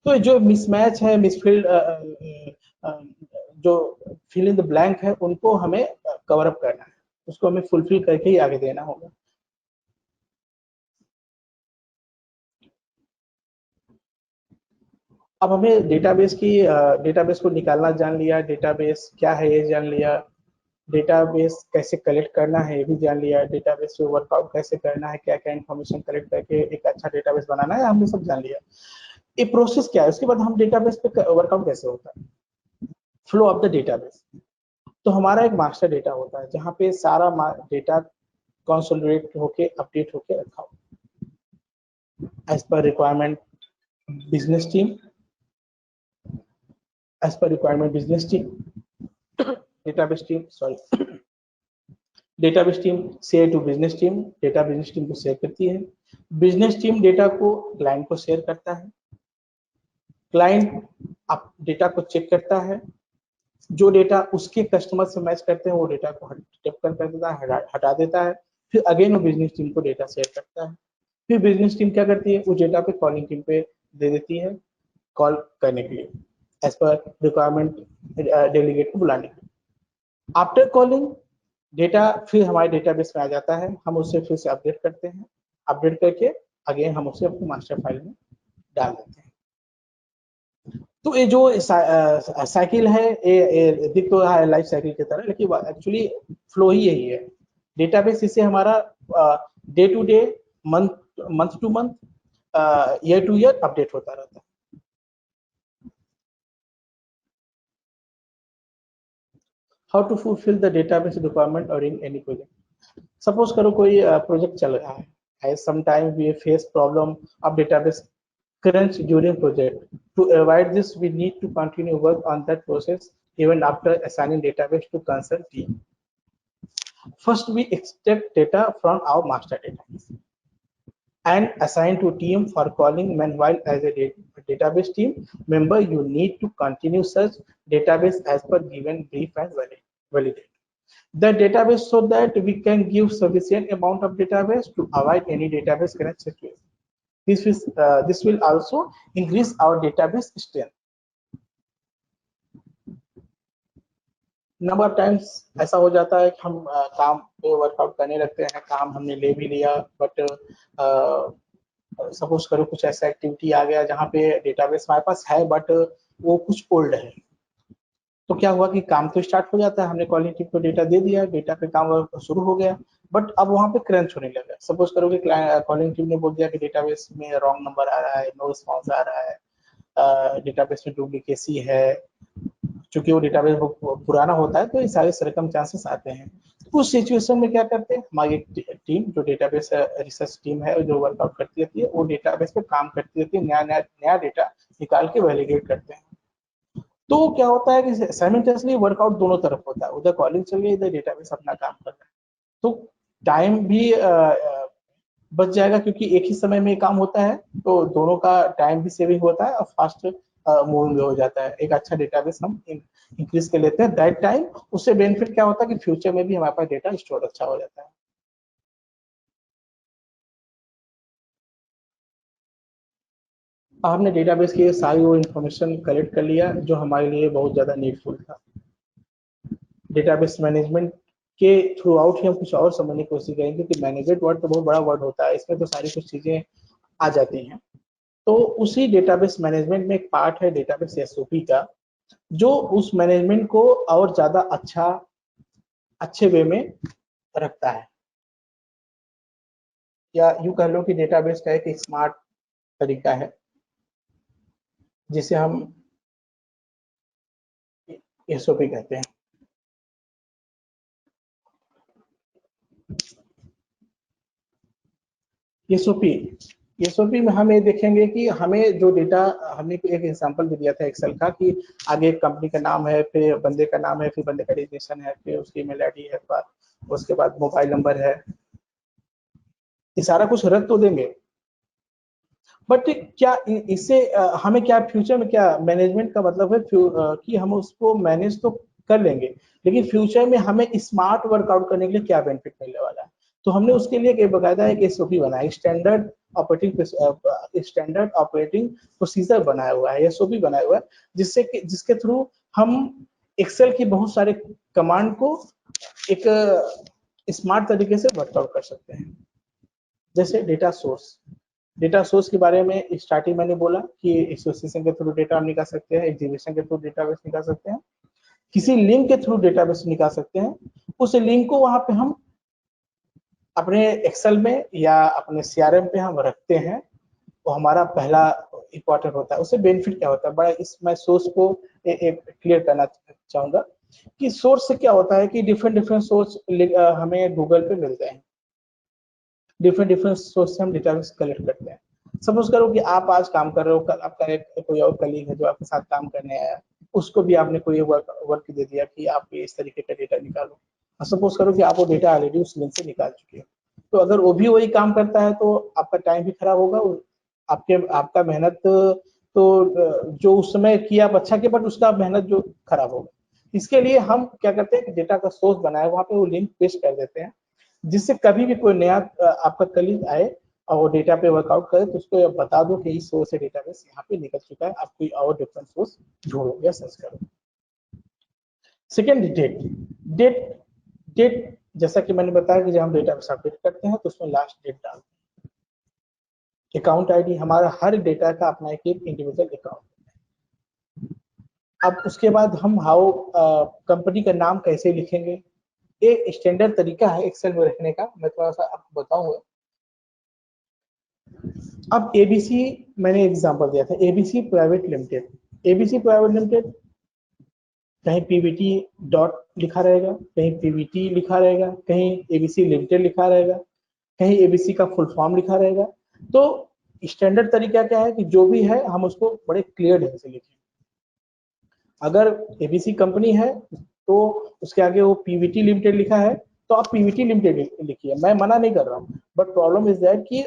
तो जो मिसमैच है, मिसफिल्ड, जो फिल इन द ब्लैंक है, उनको हमें कवर अप करना है, उसको हमें फुलफिल करके ही आगे देना होगा। अब हमें डेटाबेस को निकालना जान लिया, डेटाबेस क्या है ये जान लिया, डेटाबेस कैसे कलेक्ट करना है ये भी जान लिया, डेटाबेस पे वर्कआउट कैसे करना है, क्या क्या इन्फॉर्मेशन कलेक्ट करके एक अच्छा डेटाबेस बनाना है, हमने सब जान लिया। ये प्रोसेस क्या है, उसके बाद हम डेटाबेस पे वर्कआउट कैसे होता है, फ्लो ऑफ द डेटाबेस। तो हमारा एक मास्टर डेटा होता है जहाँ पे सारा डेटा कंसोलिडेट होके अपडेट होके रखा हो as per requirement business team, as per requirement business team, database team, sorry, database team share to business team, data business team को शेयर करती है, बिजनेस टीम डेटा को क्लाइंट को शेयर करता है, क्लाइंट आप डेटा को चेक करता है, जो डेटा उसके कस्टमर से मैच करते हैं वो डेटा को कर देता है, हटा देता है, फिर अगेन वो बिजनेस टीम को डेटा शेयर करता है, फिर बिजनेस टीम क्या करती है, उस डेटा पे कॉलिंग टीम पे दे देती है कॉल करने के लिए, एज पर रिक्वायरमेंट डेलीगेट को बुलाने के लिए। आफ्टर कॉलिंग डेटा फिर हमारे डेटाबेस में आ जाता है, हम उसे फिर से अपडेट करते हैं, अपडेट करके अगेन हम उसे अपनी मास्टर फाइल में डाल देते हैं। तो ये जो साइकिल है, ये दिख तो रहा है लाइफ साइकिल की तरह, लेकिन एक्चुअली फ्लो ही यही है। डेटाबेस इससे हमारा day to day, month to month, year to year update होता रहता है। How to fulfil the database requirement और इन एनी प्रोजेक्ट। सपोज करो कोई प्रोजेक्ट चल रहा है, sometime we face problem of database crunch during project. To avoid this, we need to continue work on that process even after assigning database to concerned team. First, we extract data from our master database and assign to team for calling. Meanwhile, as a database team member, you need to continue such database as per given brief and validate the database so that we can give sufficient amount of database to avoid any database crunch situation. This will also increase our database strength. Number of times ऐसा हो जाता है कि हम काम पे वर्कआउट करने लगते हैं, काम हमने ले भी लिया, बट सपोज करो कुछ ऐसा एक्टिविटी आ गया जहाँ पे डेटाबेस हमारे पास है बट वो कुछ ओल्ड है, तो क्या हुआ कि काम तो स्टार्ट हो जाता है, हमने कॉलिंग टीम को डेटा दे दिया, डेटा पे काम शुरू हो गया, बट अब वहाँ पे क्रंच होने लगा। सपोज करो कि कॉलिंग टीम ने बोल दिया कि डेटाबेस में रॉन्ग नंबर आ रहा है, नो रिस्पॉन्स आ रहा है, डेटाबेस में डुप्लीकेसी है, चूंकि वो डेटाबेस पुराना होता है तो ये सारे सर्कमस्टेंसेस आते हैं। तो उस सिचुएशन में क्या करते हैं, हमारी टीम जो डेटाबेस रिसर्च टीम है जो वर्कआउट करती रहती है, वो डेटाबेस पे काम करती रहती है, नया डेटा निकाल के वैलिडेट करते हैं। तो क्या होता है कि साइमल्टेनियसली वर्कआउट दोनों तरफ होता है, उधर कॉलिंग चल रही है, इधर डेटाबेस अपना काम कर रहा है, तो टाइम भी बच जाएगा क्योंकि एक ही समय में काम होता है, तो दोनों का टाइम भी सेविंग होता है और फास्ट मूविंग हो जाता है। एक अच्छा डेटाबेस हम इंक्रीज कर लेते हैं दैट टाइम, उससे बेनिफिट क्या होता है कि फ्यूचर में भी हमारे पास डेटा स्टोर अच्छा हो जाता है। हमने डेटाबेस की सारी वो इन्फॉर्मेशन कलेक्ट कर लिया जो हमारे लिए बहुत ज़्यादा नीडफुल था। डेटाबेस मैनेजमेंट के थ्रू आउट ही हम कुछ और समझने की कोशिश करेंगे कि मैनेजमेंट वर्ड तो बहुत बड़ा वर्ड होता है, इसमें तो सारी कुछ चीज़ें आ जाती हैं। तो उसी डेटाबेस मैनेजमेंट में एक पार्ट है डेटाबेस एसओपी का, जो उस मैनेजमेंट को और ज़्यादा अच्छे वे में रखता है, या यूँ कह लो कि डेटाबेस का एक स्मार्ट तरीका है जिसे हम एसओपी कहते हैं। एसओपी में हम ये देखेंगे कि हमें जो डेटा, हमने एक एग्जांपल भी दिया था एक्सेल का कि आगे एक कंपनी का नाम है, फिर बंदे का नाम है, फिर बंदे का रजिस्ट्रेशन है, फिर उसकी ईमेल आईडी है, उसके बाद मोबाइल नंबर है, ये सारा कुछ रख तो देंगे बट क्या इससे हमें क्या फ्यूचर में क्या मैनेजमेंट का मतलब है कि हम उसको मैनेज तो कर लेंगे, लेकिन फ्यूचर में हमें स्मार्ट वर्कआउट करने के लिए क्या बेनिफिट मिलने वाला है। तो हमने उसके लिए एक बकायदा एक एसओपी बनाया, स्टैंडर्ड ऑपरेटिंग प्रोसीजर बनाया हुआ है, एसओपी बनाया हुआ है, जिसके थ्रू हम एक्सेल की बहुत सारे कमांड को एक स्मार्ट तरीके से वर्कआउट कर सकते हैं। जैसे डेटा सोर्स के बारे में स्टार्टिंग मैंने बोला कि एसोसिएशन के थ्रू डेटा हम निकाल सकते हैं, एग्जीबिशन के थ्रू डेटाबेस निकाल सकते हैं, किसी लिंक के थ्रू डेटाबेस निकाल सकते हैं। उस लिंक को वहां पे हम अपने एक्सेल में या अपने सीआरएम पे हम रखते हैं, वो हमारा पहला इंपॉर्टेंट होता है। उससे बेनिफिट क्या होता है, बड़ा मैं सोर्स को क्लियर करना चाहूंगा कि सोर्स से क्या होता है कि डिफरेंट डिफरेंट सोर्स हमें गूगल पे मिलते हैं, डिफरेंट सोर्स से हम डेटाबेस कलेक्ट करते हैं। सपोज करो कि आप आज काम कर रहे हो, कल आपका कोई और कलीग है जो आपके साथ काम करने आया, उसको भी आपने कोई वर्क दे दिया कि आप इस तरीके का डेटा निकालो, और सपोज करो कि आप वो डेटा ऑलरेडी उस लिंक से निकाल चुके हो, तो अगर वो भी वही काम करता है तो आपका टाइम भी खराब होगा, आपका मेहनत तो जो उस समय किया आप अच्छा किया, बट उसका मेहनत जो खराब होगा। इसके लिए हम क्या करते हैं कि डेटा का सोर्स बनाए, वहां पे वो लिंक पेस्ट कर देते हैं, जिससे कभी भी कोई नया आपका कलीग आए और वो डेटा पे वर्कआउट करे तो उसको बता दो कि इस सोर्स से डेटाबेस यहाँ पे निकल चुका है, आप कोई और डिफरेंट सोर्स ढूंढो या सर्च करो। सेकेंड, डेट डेट जैसा कि मैंने बताया कि जब हम डेटा सबमिट करते हैं तो उसमें लास्ट डेट डालते हैं। अकाउंट आईडी, हमारा हर डेटा का अपना एक इंडिविजुअल अकाउंट। अब उसके बाद हम हाउ कंपनी का नाम कैसे लिखेंगे, एक स्टैंडर्ड तरीका है एक्सेल में रखने का, मैं थोड़ा सा आपको बताऊंगा। अब एबीसी, मैंने एग्जांपल दिया था, ABC private limited, ABC private limited, कहीं पीवीटी डॉट लिखा रहेगा, कहीं पीवीटी लिखा रहेगा, कहीं एबीसी लिमिटेड लिखा रहेगा, कहीं एबीसी का फुल फॉर्म लिखा रहेगा। तो स्टैंडर्ड तरीका क्या है कि जो भी है हम उसको बड़े क्लियर ढंग से लिखें। अगर एबीसी कंपनी है तो उसके आगे वो पीवीटी लिमिटेड लिखा है तो आप पीवीटी लिमिटेड लिखिए, मैं मना नहीं कर रहा हूँ, बट प्रॉब्लम इज दैट कि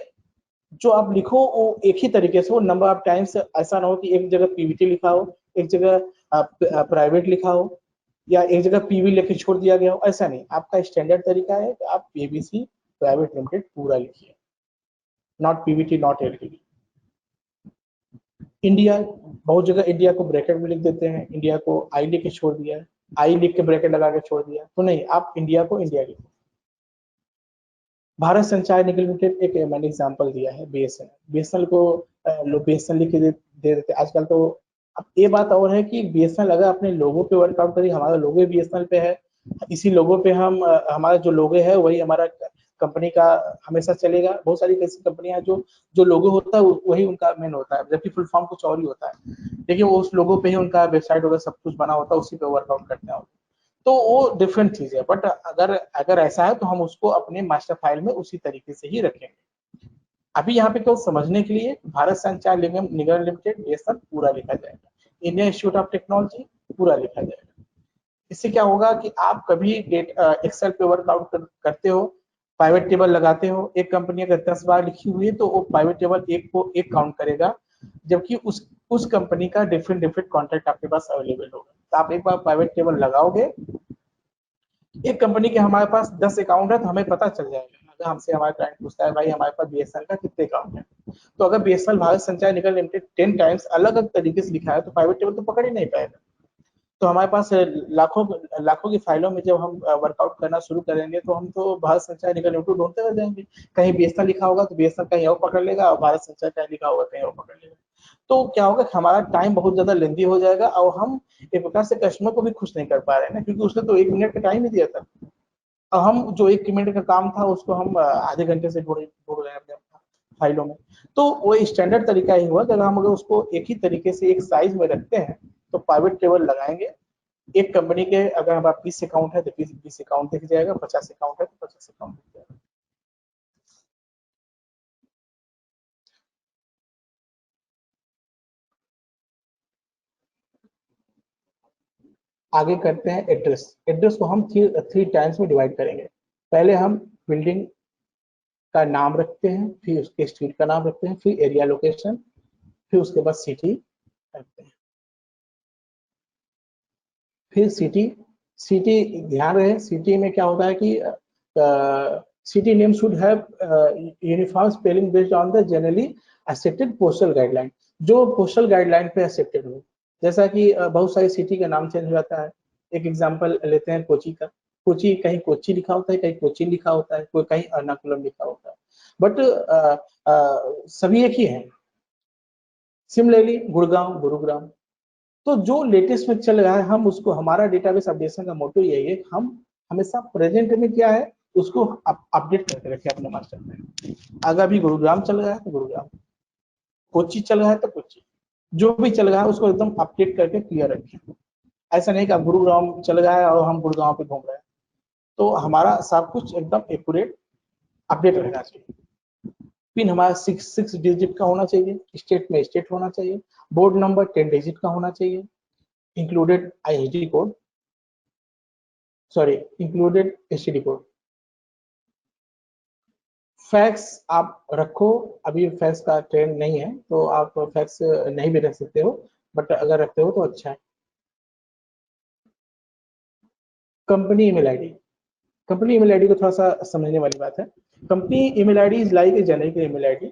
जो आप लिखो वो एक ही तरीके से हो, नंबर ऑफ टाइम्स ऐसा ना हो कि एक जगह पीवीटी लिखा हो, एक जगह प्राइवेट लिखा हो, या एक जगह पीवी लेके छोड़ दिया गया हो, ऐसा नहीं। आपका स्टैंडर्ड तरीका है कि आप एबीसी प्राइवेट लिमिटेड पूरा लिखिए, not Pvt not LTD. India, बहुत जगह इंडिया को ब्रैकेट में लिख देते हैं, इंडिया को आई लिख के छोड़ दिया है, आई लिख के ब्रैकेट लगा के छोड़ दिया, तो नहीं, आप इंडिया को इंडिया लिखो। भारत संचार निगम लिमिटेड, एक मैंने एग्जांपल दिया है, बीएसएनएल, बीएसएनएल को लोग बीएसएनएल लिख के दे देते आजकल। तो अब ये बात और है कि बीएसएनएल अगर अपने लोगों पे वर्कआउट करें, हमारा लोगो बीएसएनएल पे है, इसी लोगो पे हम हमारा जो लोगो है वही हमारा कंपनी का हमेशा चलेगा। बहुत सारी ऐसी कंपनियां जो जो लोगो होता है वही उनका मेन होता है, जबकि फुल फॉर्म कुछ और ही होता है, लेकिन वो उस लोगो पे ही उनका वेबसाइट वगैरह सब कुछ बना होता है, उसी पे वर्कआउट करते हैं। तो वो डिफरेंट चीज है, बट अगर अगर ऐसा है तो हम उसको अपने मास्टर फाइल में उसी तरीके से ही रखेंगे। अभी यहाँ पे केवल समझने के लिए भारत संचार निगम लिमिटेड ये सब पूरा लिखा जाएगा, इंडियन इंस्टीट्यूट ऑफ टेक्नोलॉजी पूरा लिखा जाएगा। इससे क्या होगा कि आप कभी एक्सेल पे वर्कआउट करते हो, प्राइवेट टेबल लगाते हो, एक कंपनी अगर 10 बार लिखी हुई है तो वो प्राइवेट टेबल एक को एक काउंट करेगा, जबकि उस कंपनी का डिफरेंट डिफरेंट कॉन्ट्रैक्ट आपके पास अवेलेबल होगा। तो आप एक बार प्राइवेट टेबल लगाओगे, एक कंपनी के हमारे पास 10 अकाउंट है तो हमें पता चल जाएगा, अगर हमसे हमारा क्लाइंट पूछता है भाई हमारे पास बीएसएनएल का कितने अकाउंट है, तो अगर बीएसएनएल भारत संचार निगम लिमिटेड 10 टाइम्स अलग अलग तरीके से लिखा है तो प्राइवेट टेबल तो पकड़ ही नहीं पाएगा। तो हमारे पास लाखों लाखों की फाइलों में जब हम वर्कआउट करना शुरू करेंगे तो हम तो भारत संचार निगम लिमिटेड ढूंढते रह जाएंगे, कहीं बीएसएनएल लिखा होगा तो बीएसएनएल कहीं और पकड़ लेगा, और भारत संचार कहीं लिखा होगा कहीं और पकड़ लेगा। तो क्या होगा कि हमारा टाइम बहुत ज्यादा लेंदी हो जाएगा, और हम एक प्रकार से कस्टमर को भी खुश नहीं कर पा रहे हैं ना, क्योंकि उसने तो 1 मिनट का टाइम ही दिया था, हम जो 1 मिनट का काम था उसको हम आधे घंटे से ढूंढ रहे हैं अपने फाइलों में। तो वो स्टैंडर्ड तरीका ही हुआ कि अगर हम अगर उसको एक ही तरीके से एक साइज में रखते हैं तो प्राइवेट टेबल लगाएंगे, एक कंपनी के अगर हमारा 20 अकाउंट है तो 20 अकाउंट दिख जाएगा, 50 अकाउंट है तो 50 अकाउंट दिख जाएगा। आगे करते हैं एड्रेस। एड्रेस को हम थ्री टाइम्स में डिवाइड करेंगे। पहले हम बिल्डिंग का नाम रखते हैं, फिर उसके स्ट्रीट का नाम रखते हैं, फिर एरिया लोकेशन, फिर उसके बाद सिटी रखते हैं। फिर सिटी ध्यान रहे, सिटी में क्या होता है कि city name should have uniform spelling based on the generally accepted postal guideline, जो पोस्टल गाइडलाइन पे एक्सेप्टेड हो। जैसा कि बहुत सारी सिटी का नाम चेंज हो जाता है। एक एग्जांपल लेते हैं कोची का। कोची कहीं कोची लिखा होता है, कहीं कोची लिखा होता है, कोई कहीं एर्नाकुलम लिखा होता है, बट सभी एक ही है। सिमिलरली गुड़गांव, गुरुग्राम। तो जो लेटेस्ट में चल रहा है, हम उसको, हमारा डेटाबेस अपडेशन का मोटो यही है, हम हमेशा प्रेजेंट में क्या है उसको अपडेट करके रखें अपने मास्टर में। अगर अभी गुरुग्राम चल रहा है तो गुरुग्राम, कोची चल रहा है तो कोची, जो भी चल रहा है उसको एकदम अपडेट करके क्लियर रखें। ऐसा नहीं कि अब गुरुग्राम चल रहा है और हम गुड़गांव पे घूम रहे हैं। तो हमारा सब कुछ एकदम एक्यूरेट अपडेट रहना चाहिए। पिन हमारा 6 डिजिट का होना चाहिए, स्टेट में स्टेट होना चाहिए, बोर्ड नंबर 10 डिजिट का होना चाहिए, included ISD code, sorry included STD code. Fax आप रखो, अभी फैक्स का ट्रेंड नहीं है तो आप फैक्स नहीं भी रख सकते हो, बट अगर रखते हो तो अच्छा है। Company email ID, company email ID को थोड़ा सा समझने वाली बात है। Company email ID is like a generic email ID.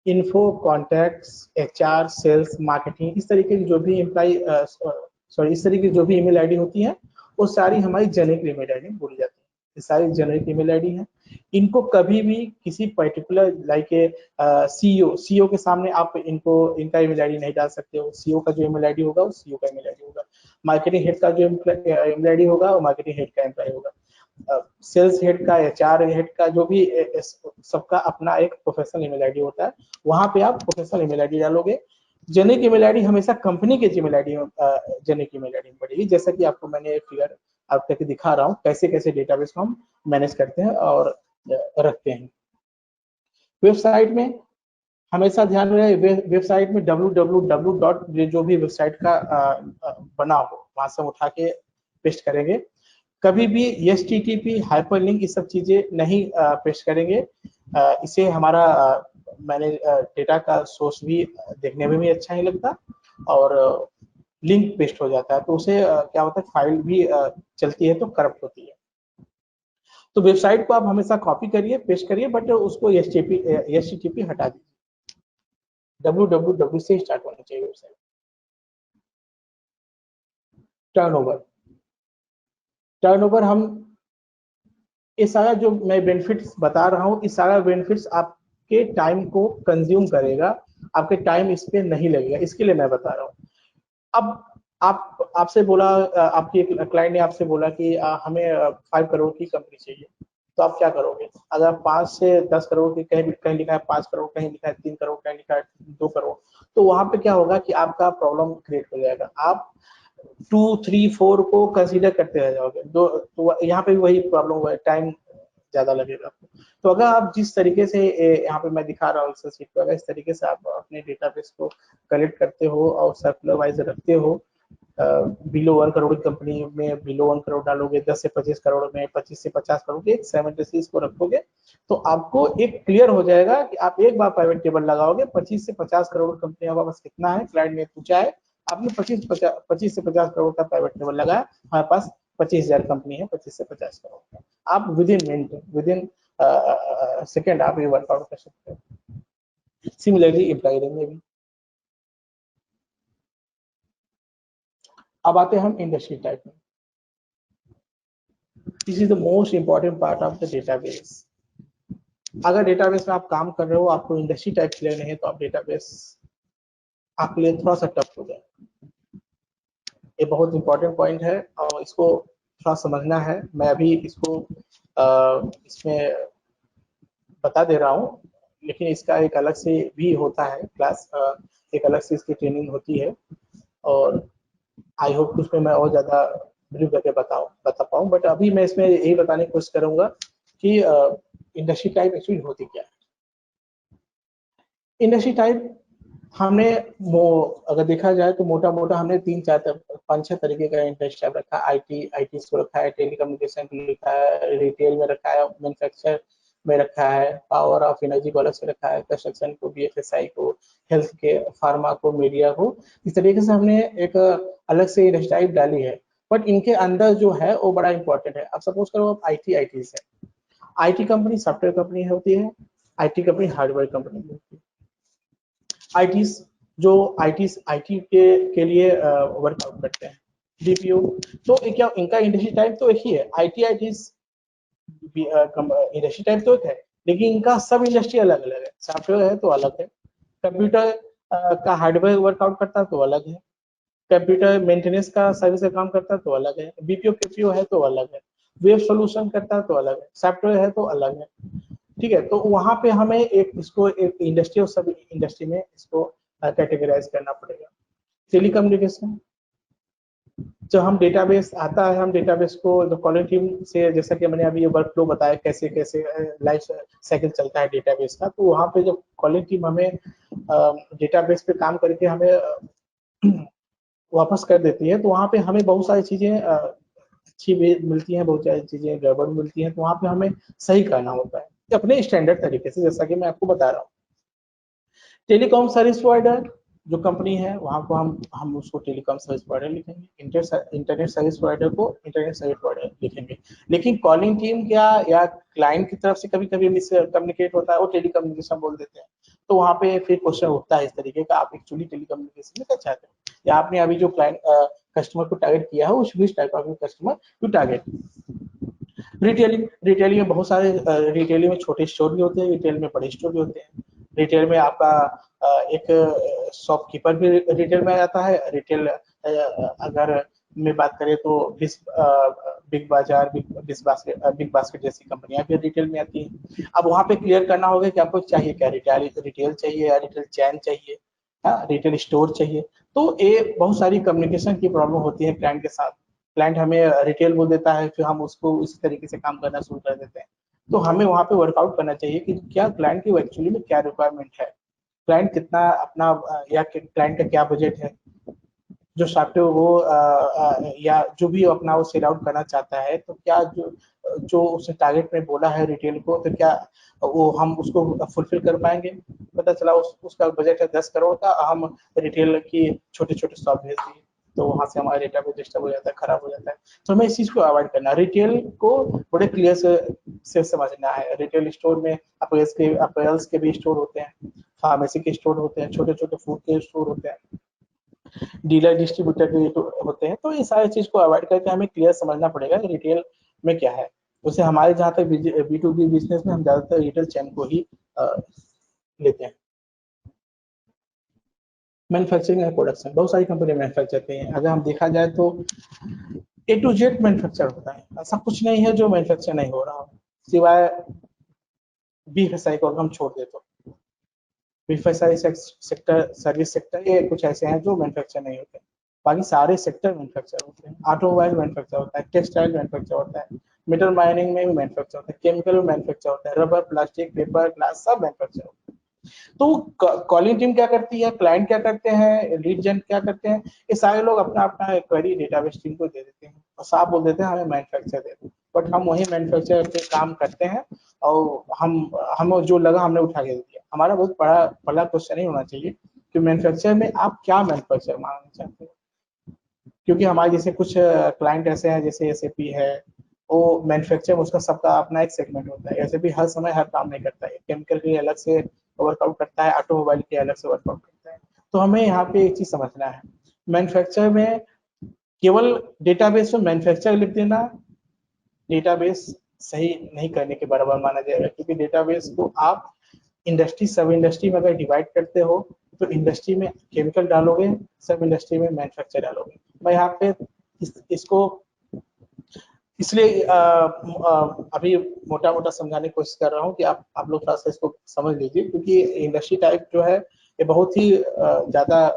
Info, contacts, HR, sales, marketing, इस तरीके की जो भी एम्प्लॉय सॉरी इस तरीके की जो भी ईमेल आईडी होती है वो सारी हमारी जेनरिक ईमेल आईडी बोली जाती है। ये सारी जेनरिक ईमेल आईडी है। इनको कभी भी किसी पर्टिकुलर लाइक ए सीईओ के सामने आप इनको इनका ईमेल आईडी नहीं डाल सकते हो। सीईओ का जो ईमेल आईडी होगा वो सीईओ का ईमेल आईडी होगा। मार्केटिंग हेड का जो ईमेल आईडी होगा वो मार्केटिंग हेड का एम्प्लॉय होगा। सेल्स हेड का, एचआर हेड का, जो भी सबका अपना एक प्रोफेशनल ईमेल आईडी होता है, वहां पे आप प्रोफेशनल ईमेल आईडी डालोगे। जेनिक ईमेल आईडी हमेशा कंपनी के email ID generic email ID पड़ेगी। जैसा कि आपको मैंने फिगर आप करके दिखा रहा हूँ कैसे कैसे डेटाबेस को हम मैनेज करते हैं और रखते हैं। वेबसाइट में हमेशा ध्यान रहे, वेबसाइट में www. जो भी वेबसाइट का बना हो वहां से उठा के पेस्ट करेंगे। कभी भी HTTP, हाइपरलिंक, ये सब चीजें नहीं पेस्ट करेंगे। इसे हमारा मैंने डेटा का सोर्स भी देखने में भी अच्छा नहीं लगता और लिंक पेस्ट हो जाता है तो उसे क्या होता है फाइल भी चलती है तो करप्ट होती है। तो वेबसाइट को आप हमेशा कॉपी करिए, पेस्ट करिए, बट उसको HTTP हटा दीजिए। www से स्टार्ट होना चाहिए वेबसाइट। टर्नओवर, टर्नओवर हम ये सारा जो मैं बेनिफिट्स बता रहा हूँ, इस सारा बेनिफिट्स आपके टाइम को कंज्यूम करेगा, आपके टाइम इस पे नहीं लगेगा, इसके लिए मैं बता रहा हूँ। अब आपसे बोला, आपकी एक क्लाइंट ने आपसे बोला कि हमें 5 करोड़ की कंपनी चाहिए, तो आप क्या करोगे? अगर 5 से 10 करोड़ की, कहीं लिखा है 5 करोड़, कहीं लिखा है 3 करोड़, कहीं लिखा है 2 करोड़, तो वहां पे क्या होगा कि आपका प्रॉब्लम क्रिएट हो जाएगा। आप 2, 3, 4 को कंसीडर करते रह जाओगे। तो यहाँ पे भी वही प्रॉब्लम हुआ है, टाइम ज्यादा लगेगा आपको। तो अगर आप जिस तरीके से यहाँ पे मैं दिखा रहा हूँ एक्सेल शीट पर, अगर इस तरीके से आप अपने डेटाबेस को कलेक्ट करते हो और सर्कुलर वाइज रखते हो, बिलो 1 करोड़ की कंपनी में बिलो 1 करोड़ डालोगे, 10 से 25 करोड़ में, 25 से 50 करोड़ के साइमल्टेनियसली इसको रखोगे, तो आपको एक क्लियर हो जाएगा कि आप एक बार प्राइवेट टेबल लगाओगे 25 से 50 करोड़ कंपनी आपके पास कितना है, क्लाइंट ने पूछा है, आपने 25 से 50 करोड़ का प्राइवेट टेबल लगाया, हमारे पास 25,000 कंपनी है 25 से 50 करोड़ का। आप with in minute, with in second आप ये वर्कआउट कर सकते हो। सिमिलरली एम्प्लॉय में भी। अब आते हैं हम इंडस्ट्री टाइप में। This is the most important part of the database. अगर डेटाबेस में आप काम कर रहे हो, आपको इंडस्ट्री टाइप क्लियर नहीं है, तो आप डेटाबेस आपके लिए थोड़ा सा टफ हो जाए। ये बहुत इंपॉर्टेंट पॉइंट है और इसको थोड़ा समझना है। मैं अभी इसको इसमें बता दे रहा हूँ, लेकिन इसका एक अलग से भी होता है क्लास, एक अलग से इसकी ट्रेनिंग होती है और आई होप कि उसमें मैं और ज्यादा ब्रीफ करके बता पाऊँ। बट अभी मैं इसमें यही बताने की कोशिश करूंगा कि इंडस्ट्री टाइप एक्चुअली होती क्या है। इंडस्ट्री टाइप हमने अगर देखा जाए तो मोटा मोटा हमने 3-4-5-6 तरीके का इंडस्ट्री टाइप रखा है। आईटी इसको रखा है, टेलीकम्युनिकेशन को लिखा है, रिटेल में रखा है, मैन्युफैक्चर में रखा है, पावर ऑफ एनर्जी को अलग से रखा है, कंस्ट्रक्शन को, बीएफएसआई को, हेल्थ के, फार्मा को, मीडिया को, इस तरीके से हमने एक अलग से इंडस्ट्री डाली है। बट इनके अंदर जो है वो बड़ा इंपॉर्टेंट है। अब सपोज करो आप आईटी से, आईटी कंपनी सॉफ्टवेयर कंपनी होती है, आईटी कंपनी हार्डवेयर कंपनी होती है। आईटी जो आईटी के लिए वर्कआउट करते हैं, डीपीओ, तो क्या इनका इंडस्ट्री टाइप तो एक ही है, आईटी इंडस्ट्री टाइप तो एक है, लेकिन इनका सब इंडस्ट्री अलग अलग है। सॉफ्टवेयर है तो अलग है, कंप्यूटर का हार्डवेयर वर्कआउट करता है तो अलग है, कंप्यूटर मेंटेनेंस का सर्विस का काम करता है तो अलग है, बीपीओ केपीओ है तो अलग है, वेब सोल्यूशन करता है तो अलग है, सॉफ्टवेयर है तो अलग है। ठीक है, तो वहां पे हमें एक इसको एक इंडस्ट्री और सब इंडस्ट्री में इसको कैटेगराइज करना पड़ेगा। टेलीकम्युनिकेशन, जब हम डेटाबेस आता है, हम डेटाबेस को जो कॉलिंग टीम से, जैसा कि मैंने अभी ये वर्क फ्लो बताया कैसे कैसे लाइफ साइकिल चलता है डेटाबेस का, तो वहाँ पे जब कॉलिंग टीम हमें डेटाबेस पे काम करके हमें वापस कर देती है, तो वहाँ पे हमें बहुत सारी चीजें अच्छी भी मिलती हैं, बहुत सारी चीजें गड़बड़ मिलती हैं, तो वहाँ पे हमें सही करना होता है अपने स्टैंडर्ड तरीके से, जैसा कि मैं आपको बता रहा हूँ। टेलीकॉम सर्विस प्रोवाइडर जो कंपनी है, वहाँ को हम उसको टेलीकॉम सर्विस प्रोवाइडर लिखेंगे, इंटरनेट सर्विस प्रोवाइडर को इंटरनेट सर्विस प्रोवाइडर लिखेंगे। लेकिन कॉलिंग टीम क्या या क्लाइंट की तरफ से कभी कभी मिसकम्युनिकेट होता है, वो टेलीकम्युनिकेशन बोल देते हैं, तो वहाँ पे फिर क्वेश्चन उठता है इस तरीके का, आप एक्चुअली टेलीकम्युनिकेशन में क्या चाहते हैं, या आपने अभी जो क्लाइंट कस्टमर को टारगेट किया है उस type of customer to target. Retailing में बहुत सारे रिटेलिंग में छोटे स्टोर भी होते हैं, रिटेल में बड़े स्टोर भी होते हैं। रिटेल में आपका एक शॉपकीपर भी रिटेल में आ जाता है। रिटेल अगर में बात करें तो बिग बाजार, बिग बास्केट जैसी कंपनियां भी रिटेल में आती हैं। अब वहाँ पे क्लियर करना होगा कि आपको चाहिए क्या, रिटेल चाहिए या रिटेल चैन चाहिए, रिटेल स्टोर चाहिए। तो ये बहुत सारी कम्युनिकेशन की प्रॉब्लम होती है क्लाइंट के साथ। क्लाइंट हमें रिटेल बोल देता है, फिर हम उसको उसी तरीके से काम करना शुरू कर देते हैं। तो हमें वहाँ पे वर्कआउट करना चाहिए कि क्या क्लाइंट की एक्चुअली में क्या रिक्वायरमेंट है, क्लाइंट कितना अपना या क्लाइंट का क्या बजट है, जो सॉफ्टवेयर वो या जो भी अपना वो सेल आउट करना चाहता है, तो क्या जो जो उसने टारगेट में बोला है रिटेल को, तो क्या वो हम उसको फुलफिल कर पाएंगे। पता चला उसका बजट है 10 करोड़ का, हम रिटेल की छोटे छोटे शॉप भेज दिए, तो वहां से हमारा डेटा भी डिस्टर्ब हो जाता है, खराब हो जाता है। तो हमें इस चीज को अवॉइड करना, रिटेल को बड़े क्लियर से समझना है। रिटेल स्टोर में अपरेल्स के भी स्टोर होते हैं, फार्मेसी के स्टोर होते हैं, छोटे छोटे फूड के स्टोर होते हैं, डीलर डिस्ट्रीब्यूटर के होते हैं। तो ये सारी चीज को अवॉइड करके हमें क्लियर समझना पड़ेगा कि रिटेल में क्या है। उसे हमारे जहाँ तक B2B बिजनेस में हम ज्यादातर रिटेल चैन को ही लेते हैं। मैन्युफैक्चरिंग एंड प्रोडक्शन, बहुत सारी कंपनी मैन्युफैक्चर करती हैं। अगर हम देखा जाए तो A to Z मैन्युफैक्चर होता है, ऐसा कुछ नहीं है जो मैन्युफैक्चर नहीं हो रहा हो, सिवाय बीएफएसआई को हम छोड़ दे तो। बीएफएसआई सेक्टर, सर्विस सेक्टर, ये कुछ ऐसे हैं जो मैन्युफैक्चर नहीं होते, बाकी सारे सेक्टर मैन्युफैक्चर होते हैं। ऑटोमोबाइल मैन्युफैक्चर होता है, टेक्सटाइल मैन्युफैक्चर होता है, मेटल माइनिंग में भी मैन्युफैक्चर होता है, केमिकल में मैन्युफैक्चर होता है, रबर, प्लास्टिक, पेपर, ग्लास, सब मैन्युफैक्चर होता है। तो कॉलिंग टीम क्या करती है, क्लाइंट क्या करते हैं, लीड जेन क्या करते हैं, ये सारे लोग अपना अपना क्वेरी डेटाबेस टीम को दे देते हैं और साफ बोल देते हैं हमें मैन्युफैक्चर दे दो। बट हम वही मैन्युफैक्चर पे काम करते हैं और हम जो लगा हमने उठा के दे दिया। हमारा बहुत बड़ा क्वेश्चन नहीं होना चाहिए कि मैन्युफैक्चर में आप क्या मैन्युफैक्चर मांगना चाहते हैं, क्योंकि हमारे जैसे कुछ क्लाइंट ऐसे हैं, जैसे एसएपी है, वो मैन्युफैक्चर उसका सबका अपना एक सेगमेंट होता है। एसएपी हर समय हर काम नहीं करता है, केमिकल के अलग से वर्कआउट करता है, ऑटोमोबाइल के अलग से वर्कआउट करता है। तो हमें यहाँ पे एक चीज समझना है, मैन्युफैक्चर में केवल डेटाबेस में मैन्युफैक्चर लिख देना डेटाबेस सही नहीं करने के बराबर माना जाएगा, क्योंकि डेटाबेस को आप इंडस्ट्री, सब इंडस्ट्री में अगर डिवाइड करते हो तो इंडस्ट्री में केमिकल डालोगे, सब इंडस्ट्री में मैन्युफैक्चर डालोगे। मैं यहाँ पे इसको इसलिए अभी मोटा मोटा समझाने की कोशिश कर रहा हूँ कि आप लोग थोड़ा सा इसको समझ लीजिए, क्योंकि इंडस्ट्री टाइप जो है ये बहुत ही ज्यादा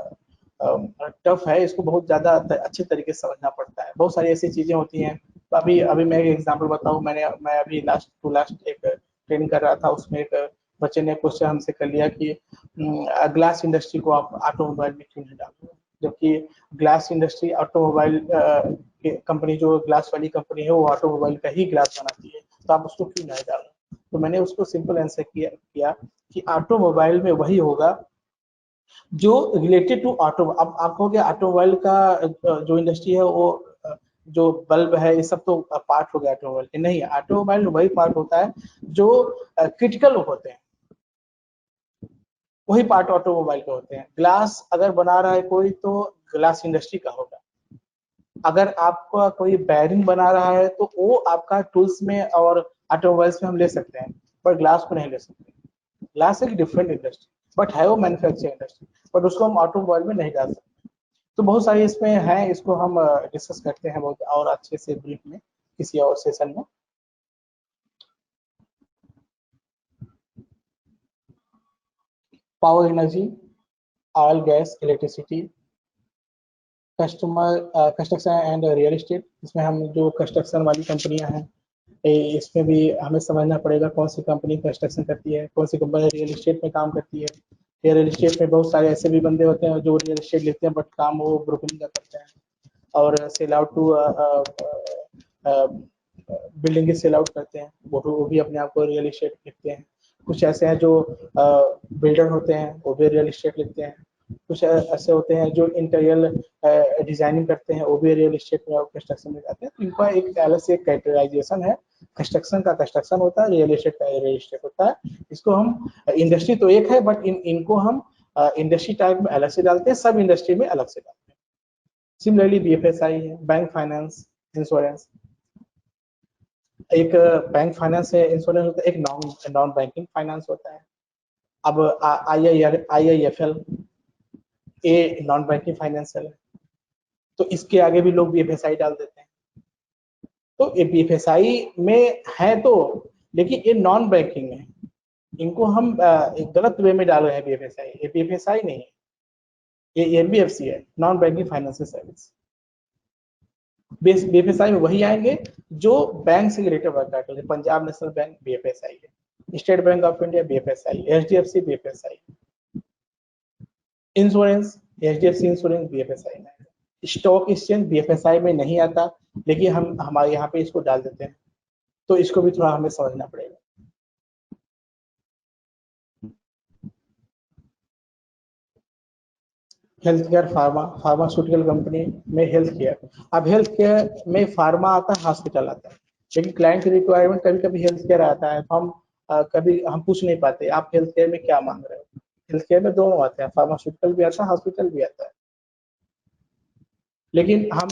टफ है, इसको बहुत ज्यादा अच्छे तरीके से समझना पड़ता है। बहुत सारी ऐसी चीजें होती हैं। तो अभी मैं एक एग्जांपल बताऊं, मैं अभी लास्ट एक ट्रेनिंग कर रहा था, उसमें एक बच्चे ने क्वेश्चन हमसे कर लिया कि ग्लास इंडस्ट्री को आप ऑटोमोबाइल में क्यों नहीं डालोगे, जबकि ग्लास इंडस्ट्री ऑटोमोबाइल कंपनी जो ग्लास वाली कंपनी है वो ऑटोमोबाइल का ही ग्लास बनाती है, तो आप उसको क्यों नहीं डालो। तो मैंने उसको सिंपल आंसर किया कि ऑटोमोबाइल में वही होगा जो रिलेटेड टू ऑटो। अब आप कहोगे ऑटोमोबाइल का जो इंडस्ट्री है वो जो बल्ब है ये सब तो पार्ट हो गया ऑटोमोबाइल, नहीं, ऑटोमोबाइल वही पार्ट होता है जो क्रिटिकल होते हैं, वही पार्ट ऑटोमोबाइल के होते हैं। ग्लास अगर बना रहा है कोई तो ग्लास इंडस्ट्री का होगा, अगर आपका कोई बैरिंग बना रहा है तो वो आपका टूल्स में और ऑटोमोबाइल्स में हम ले सकते हैं, पर ग्लास को नहीं ले सकते। ग्लास एक डिफरेंट इंडस्ट्री, बट है वो मैन्युफैक्चरिंग इंडस्ट्री, बट उसको हम ऑटोमोबाइल में नहीं डाल सकते। तो बहुत सारी इसमें है, इसको हम डिस्कस करते हैं बहुत और अच्छे से ब्रीफ में किसी और सेशन में। Power energy, oil gas, electricity, construction and real estate, इसमें हम जो कंस्ट्रक्शन वाली कंपनियां हैं इसमें भी हमें समझना पड़ेगा कौन सी कंपनी कंस्ट्रक्शन करती है, कौन सी कंपनी रियल एस्टेट में काम करती है। रियल एस्टेट में बहुत सारे ऐसे भी बंदे होते हैं जो रियल एस्टेट लेते हैं बट काम वो ब्रोकरिंग का करते हैं, और सेल आउट टू बिल्डिंग की सेल आउट करते हैं, वो भी अपने आप को रियल एस्टेट लिखते हैं। कुछ ऐसे हैं जो बिल्डर होते हैं वो भी रियल एस्टेट लिखते हैं। कुछ ऐसे होते हैं जो इंटीरियर डिजाइनिंग करते हैं वो भी रियल एस्टेट में और कंस्ट्रक्शन में जाते हैं। तो इनका एक अलग से कैटेगराइजेशन है, कंस्ट्रक्शन का कंस्ट्रक्शन होता है, रियल एस्टेट का रियल एस्टेट होता है। इसको हम इंडस्ट्री तो एक है बट इनको हम इंडस्ट्री टाइप में अलग से डालते हैं, सब इंडस्ट्री में अलग से डालते हैं। सिमिलरली बीएफएसआई है, बैंक फाइनेंस, इंश्योरेंस। एक बैंक फाइनेंस है, इंश्योरेंस होता है, एक नॉन नॉन बैंकिंग फाइनेंस होता है। अब IIFL a non banking financial है, तो इसके आगे भी लोग बीएफएसआई डाल देते हैं। तो ये बीएफएसआई में है तो, लेकिन ये नॉन बैंकिंग है, इनको हम एक गलत वे में डाल रहे हैं बीएफएसआई। ये बीएफएसआई नहीं है, ये एनबीएफसी है, non banking financial service. BFSI में वही आएंगे जो बैंक से रिलेटेड वर्क करते हैं। पंजाब नेशनल बैंक बीएफएसआई है, state bank of India BFSI, HDFC BFSI, insurance HDFC insurance BFSI में, स्टॉक एक्सचेंज बीएफएसआई में नहीं आता, लेकिन हम हमारे यहाँ पे इसको डाल देते हैं, तो इसको भी थोड़ा हमें समझना पड़ेगा। हेल्थ केयर, फार्मास्यूटिकल कंपनी में हेल्थ केयर। अब हेल्थ केयर में फार्मा आता है, हॉस्पिटल आता है, लेकिन क्लाइंट की रिक्वायरमेंट कभी कभी हेल्थ केयर आता है, तो हम कभी हम पूछ नहीं पाते आप हेल्थ केयर में क्या मांग रहे हो। हेल्थ केयर में दोनों आते हैं, फार्मास्यूटिकल भी आता है, हॉस्पिटल भी आता है, लेकिन हम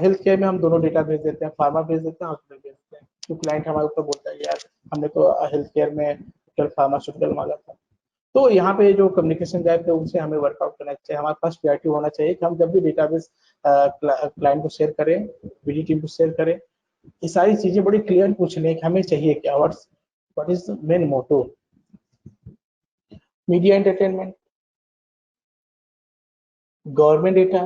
हेल्थ केयर में हम दोनों डेटा भेज देते हैं, फार्मा भेज देते हैं, हॉस्पिटल भेज देते हैं। तो क्लाइंट हमारे ऊपर बोलता है यार हमने तो हेल्थ केयर में फार्मास्यूटिकल मांगा था। तो यहाँ पे जो कम्युनिकेशन गैप है उनसे हमें वर्कआउट करना चाहिए। हमारे पास क्लैरिटी होना चाहिए कि हम जब भी डेटाबेस क्लाइंट को शेयर करें, बीडी टीम को शेयर करें, ये सारी चीजें बड़ी क्लियर पूछ लें कि हमें चाहिए क्या, what is main motto. Media entertainment, government data,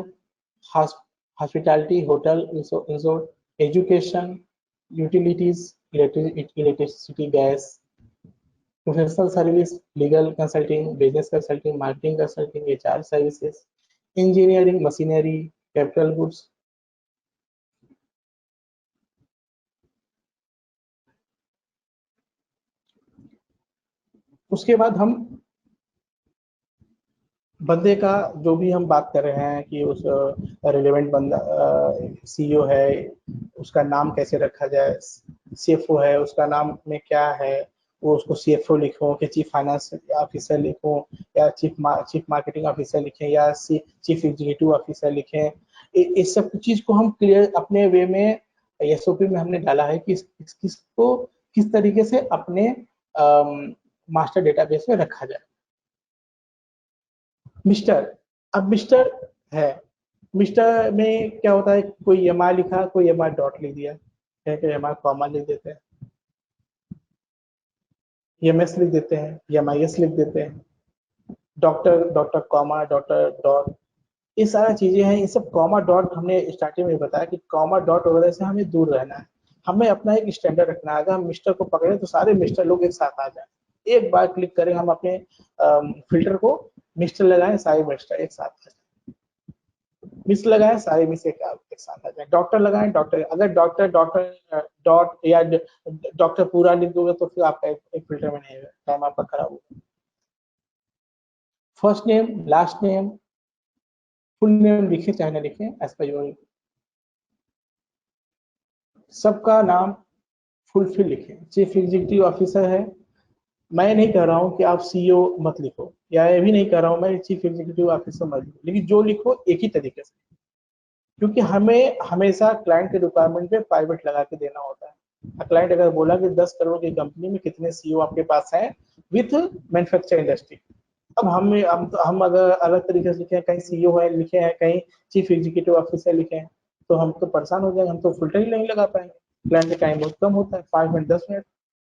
hospitality, hotel, resort, education, utilities, electricity, gas, professional service, legal consulting, business consulting, marketing consulting, HR services, engineering, machinery, capital goods. उसके बाद हम बंदे का जो भी हम बात कर रहे हैं कि उस रिलेवेंट बंदा सीईओ है, उसका नाम कैसे रखा जाए, सीएफओ है उसका नाम में क्या है, वो उसको सीएफओ लिखो कि चीफ फाइनेंस ऑफिसर लिखो, या चीफ मार्केटिंग ऑफिसर लिखें, या चीफ एग्जीक्यूटिव ऑफिसर लिखें। इस सब चीज को हम क्लियर अपने वे में एसओपी में हमने डाला है कि किसको किस तरीके से अपने मास्टर डेटाबेस में रखा जाए। मिस्टर, अब मिस्टर है, मिस्टर में क्या होता है, कोई एम आई लिखा, कोई एम आई डॉट लिख दिया, एम आई कॉमा लिख देते हैं, एम एस लिख देते हैं, एम आई एस लिख देते हैं, doctor doctor comma doctor dot, ये सारा चीजें हैं। ये सब कॉमा डॉट हमने स्टार्टिंग में बताया कि कॉमा डॉट वगैरह से हमें दूर रहना है, हमें अपना एक स्टैंडर्ड रखना है। अगर हम मिस्टर को पकड़े तो सारे मिस्टर लोग एक साथ आ जाए, एक बार क्लिक करें हम अपने फिल्टर को, मिस्टर लगाएं, सारे मिस्टर एक साथ आ जाए। मिस लगाए, सारे मिस एक साथ आ जाए। डॉक्टर लगाए, डॉक्टर, अगर डॉक्टर डॉक्टर डॉट या डॉक्टर पूरा लिख दोगे तो फिर आपका एक फिल्टर में नहीं है, टाइम आपका खराब होगा। First name, last name, full name लिखे चाहे ना लिखे, एज पर योर, सबका नाम फुलफिल लिखें। चीफ एग्जीक्यूटिव ऑफिसर है, मैं नहीं कह रहा हूं कि आप सीईओ मत लिखो, या ये भी नहीं कह रहा हूं मैं चीफ एग्जीक्यूटिव ऑफिसर मत लिखो, लेकिन जो लिखो एक ही तरीके से, क्योंकि हमें हमेशा क्लाइंट के रिक्वायरमेंट पे प्राइवेट लगा के देना होता है। क्लाइंट अगर बोला कि 10 करोड़ की कंपनी में कितने सीईओ आपके पास हैं विथ मैन्युफैक्चरिंग इंडस्ट्री, अब हम अगर अलग तरीके से लिखे हैं, कहीं सीईओ है लिखे हैं, कहीं चीफ एग्जीक्यूटिव ऑफिसर लिखे हैं, तो हम तो परेशान हो जाएंगे, हम तो फिल्टर ही नहीं लगा पाएंगे। क्लाइंट का टाइम बहुत कम होता है, 5 मिनट 10 मिनट,